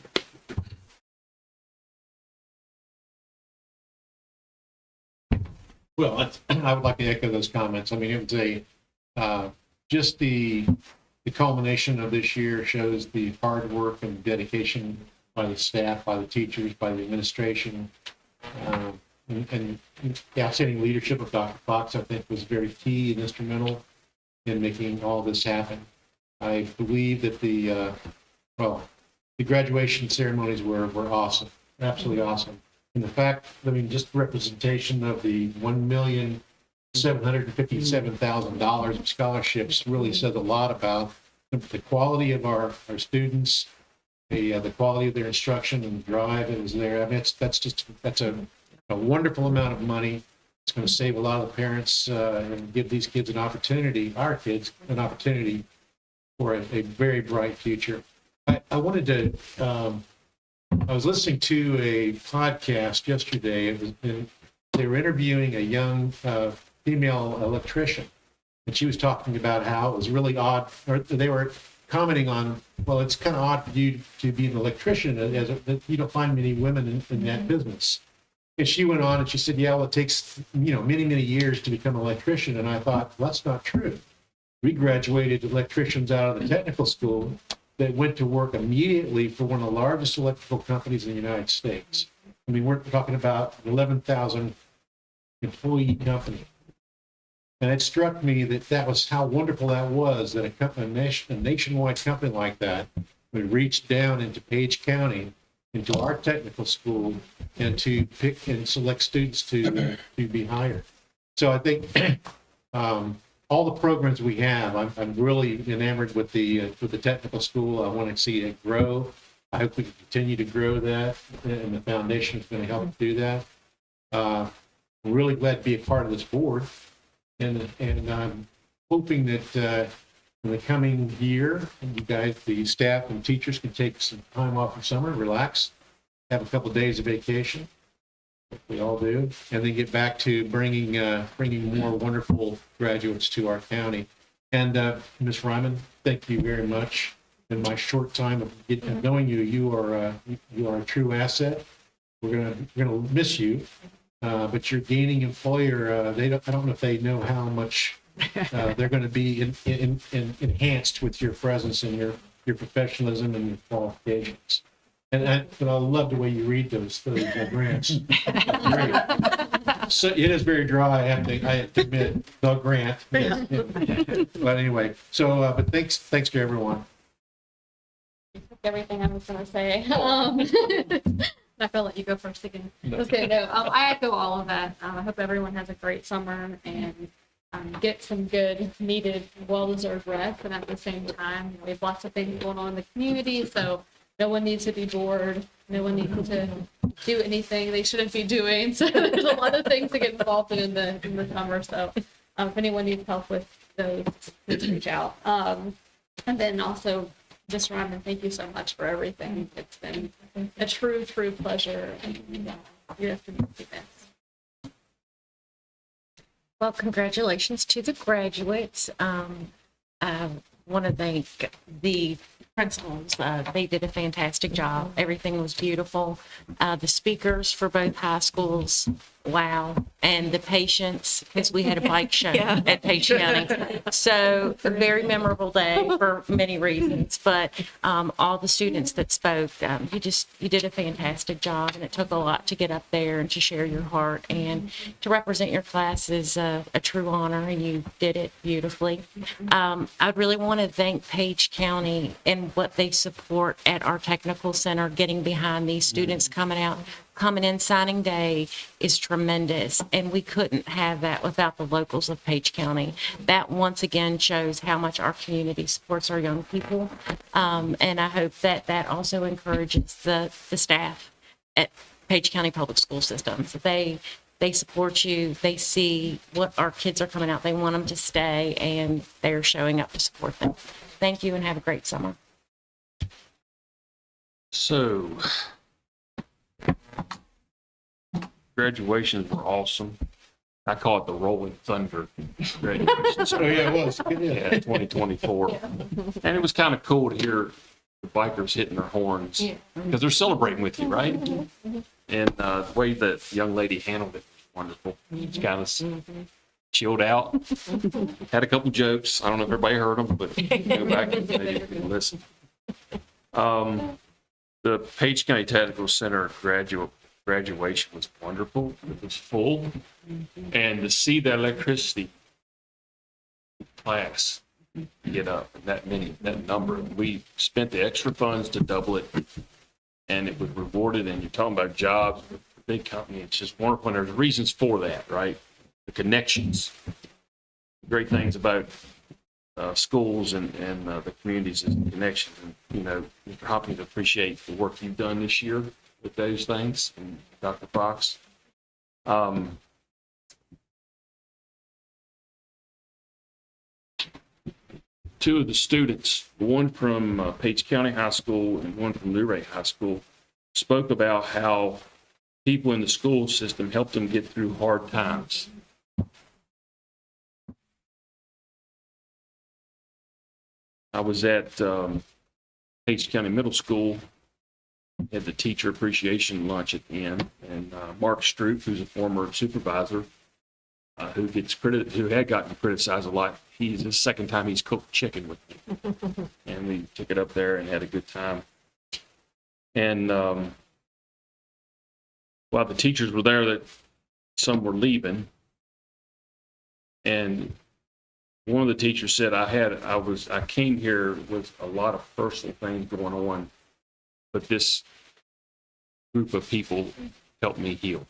Well, I would like to echo those comments. I mean, it was just the culmination of this year shows the hard work and dedication by the staff, by the teachers, by the administration, and the outstanding leadership of Dr. Fox, I think, was very key and instrumental in making all this happen. I believe that the graduation ceremonies were awesome, absolutely awesome. And the fact, I mean, just representation of the $1,757,000 of scholarships really says a lot about the quality of our students, the quality of their instruction and the drive that was there. I mean, that's a wonderful amount of money. It's going to save a lot of the parents and give these kids our kids, an opportunity for a very bright future. I wanted to, I was listening to a podcast yesterday. They were interviewing a young female electrician, and she was talking about how it was really odd, or they were commenting on, well, it's kind of odd for you to be an electrician, as you don't find many women in that business. And she went on and she said, yeah, well, it takes, many, many years to become an electrician. And I thought, well, that's not true. We graduated electricians out of the technical school that went to work immediately for one of the largest electrical companies in the United States. I mean, we're talking about an 11,000 employee company. And it struck me that was how wonderful that was, that a nationwide company like that would reach down into Page County, into our technical school, and to pick and select students to be hired. So I think all the programs we have, I'm really enamored with the technical school. I want to see it grow. I hope we can continue to grow that, and the foundation is going to help do that. I'm really glad to be a part of this board, and I'm hoping that in the coming year, you guys, the staff and teachers, can take some time off for summer, relax, have a couple of days of vacation. We all do, and then get back to bringing more wonderful graduates to our county. And Ms. Ryman, thank you very much. In my short time of knowing you, you are a true asset. We're gonna miss you, but your gaining employer, I don't know if they know how much they're going to be enhanced with your presence and your professionalism and your qualifications. But I love the way you read those grants. Great. So it is very dry. I have to admit, the grant. Yes. But anyway, but thanks to everyone. Everything I was going to say. I feel like you go first again. Okay, no, I echo all of that. I hope everyone has a great summer and get some good, needed, well-deserved rest. And at the same time, we have lots of things going on in the community, so no one needs to be bored. No one needs to do anything they shouldn't be doing. So there's a lot of things to get involved in the summer. So if anyone needs help with those, please reach out. And then also, just Ryan, thank you so much for everything. It's been a true pleasure. And you're the best. Well, congratulations to the graduates. I want to thank the principals. They did a fantastic job. Everything was beautiful. The speakers for both high schools, wow. And the patients, because we had a bike show at Page County. So a very memorable day for many reasons. But all the students that spoke, you did a fantastic job. And it took a lot to get up there and to share your heart. And to represent your class is a true honor, and you did it beautifully. I really want to thank Page County and what they support at our technical center. Getting behind these students coming in signing day is tremendous, and we couldn't have that without the locals of Page County. That once again shows how much our community supports our young people, and I hope that also encourages the staff at Page County Public School Systems. They support you. They see what our kids are coming out. They want them to stay, and they're showing up to support them. Thank you, and have a great summer. So, graduations were awesome. I call it the Rolling Thunder graduation. Oh, yeah, it was. Yeah, 2024. And it was kind of cool to hear the bikers hitting their horns because they're celebrating with you, right? And the way that the young lady handled it was wonderful. She kind of chilled out, had a couple jokes. I don't know if everybody heard them, but go back and maybe listen. The Page County Technical Center graduate Graduation was wonderful. It was full. And to see that electricity class get up, that number, we spent the extra funds to double it, and it was rewarded. And you're talking about jobs with a big company. It's just wonderful. And there's reasons for that, right? The connections, great things about schools and the communities and connections. And, you know, Mr. Hopkins, appreciate the work you've done this year with those things, and Dr. Fox. Two of the students, one from Page County High School and one from Luray High School, spoke about how people in the school system helped them get through hard times. I was at Page County Middle School, had the teacher appreciation lunch at the end, and Mark Stroop, who's a former supervisor, who had gotten criticized a lot. He's the second time he's cooked chicken with me, and we took it up there and had a good time. And while the teachers were there, that some were leaving, and one of the teachers said, I came here with a lot of personal things going on, but this group of people helped me heal.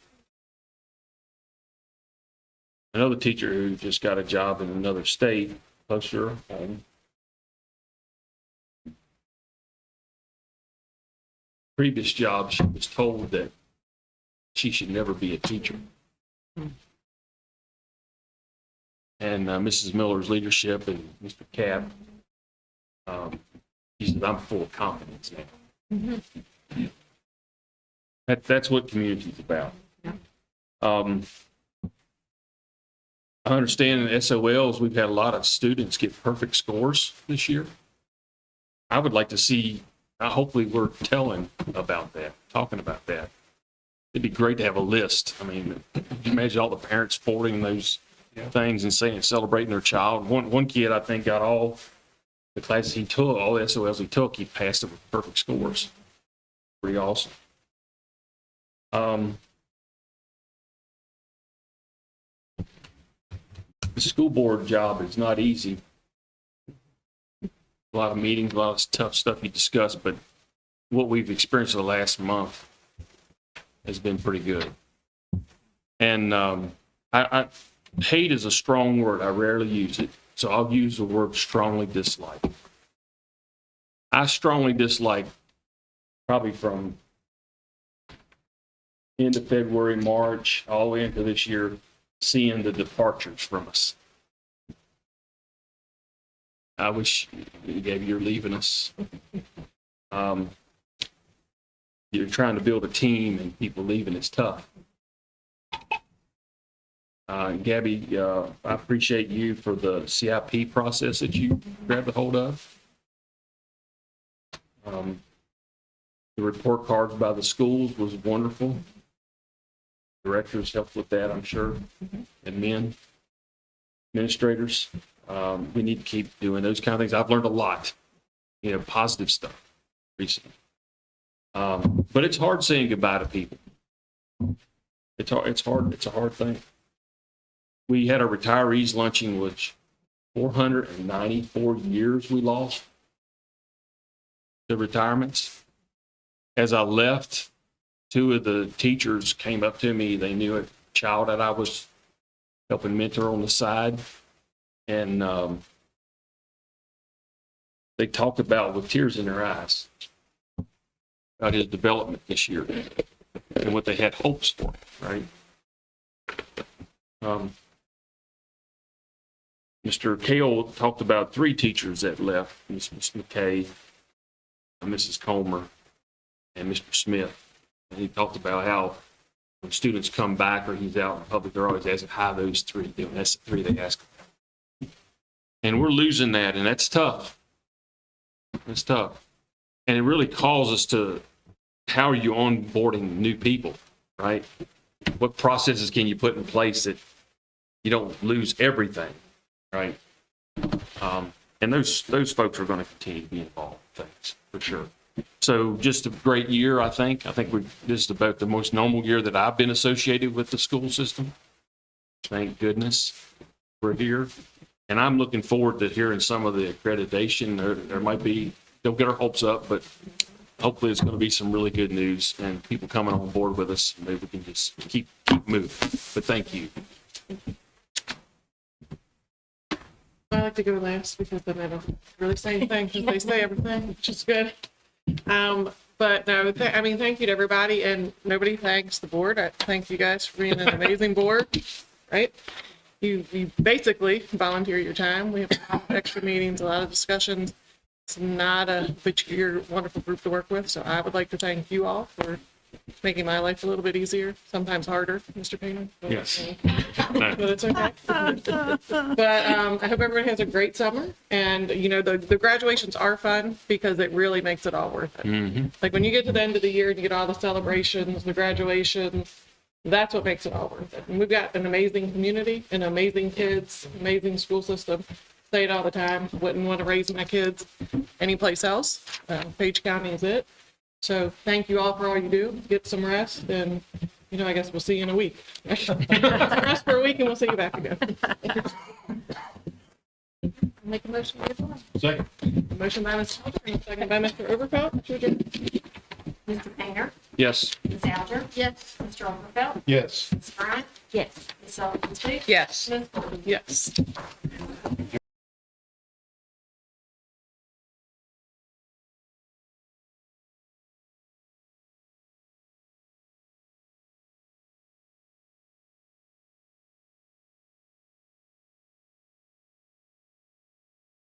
Another teacher who just got a job in another state, closer home, previous job, she was told that she should never be a teacher. And Mrs. Miller's leadership and Mr. Cap, he said, I'm full of confidence now. Mm-hmm. That's what community is about. Yeah. I understand in SOLs, we've had a lot of students get perfect scores this year. I would like to see, hopefully we're talking about that. It'd be great to have a list. I mean, could you imagine all the parents forwarding those things and celebrating their child? One kid, I think, got all the classes he took, all the SOLs he took, he passed it with perfect scores. Pretty awesome. The school board job is not easy. A lot of meetings, a lot of tough stuff you discuss, but what we've experienced the last month has been pretty good. And I hate is a strong word. I rarely use it, so I'll use the word strongly dislike. I strongly dislike, probably from end of February, March, all the way into this year, seeing the departures from us. I wish, Gabby, you're leaving us. You're trying to build a team and people leaving is tough. Gabby, I appreciate you for the CIP process that you grabbed a hold of. The report cards by the schools was wonderful. Directors helped with that, I'm sure, and administrators. We need to keep doing those kind of things. I've learned a lot, positive stuff recently. But it's hard saying goodbye to people. It's hard. It's a hard thing. We had a retirees luncheon, which 494 years we lost to retirements. As I left, two of the teachers came up to me. They knew a child that I was helping mentor on the side. And they talked about, with tears in their eyes, about his development this year and what they had hopes for, right? Mr. Kale talked about three teachers that left, Ms. McKay, Mrs. Comer, and Mr. Smith. And he talked about how when students come back or he's out in public, they're always asking how those three doing. That's the three they ask about. And we're losing that, and that's tough. It's tough. And it really calls us to, how are you onboarding new people, right? What processes can you put in place that you don't lose everything, right? And those folks are going to continue to be involved in things, for sure. So just a great year, I think. This is about the most normal year that I've been associated with the school system. Thank goodness we're here. And I'm looking forward to hearing some of the accreditation. There might be, don't get our hopes up, but hopefully it's going to be some really good news and people coming on board with us. Maybe we can just keep moving. But thank you. I like to go last because then I don't really say anything because they say everything, which is good. But no, thank you to everybody, and nobody thanks the board. I thank you guys for being an amazing board, right? You basically volunteer your time. We have a lot of extra meetings, a lot of discussions. It's not but you're a wonderful group to work with. So I would like to thank you all for making my life a little bit easier, sometimes harder, Mr. Payne. Yes. But it's okay. But I hope everybody has a great summer. And, the graduations are fun because it really makes it all worth it. Like when you get to the end of the year and you get all the celebrations, the graduations, that's what makes it all worth it. And we've got an amazing community and amazing kids, amazing school system. Say it all the time. Wouldn't want to raise my kids anyplace else. Page County is it. So thank you all for all you do. Get some rest, and I guess we'll see you in a week. Rest for a week, and we'll see you back again. Make a motion. Second. A motion by Mr. Alger, second by Mr. Overfelt. Mr. Painter? Yes. Ms. Alger? Yes. Mr. Overfelt? Yes. Ms. Bryant? Yes. Ms. Sullivan Speak? Yes. Ms. Golden? Yes.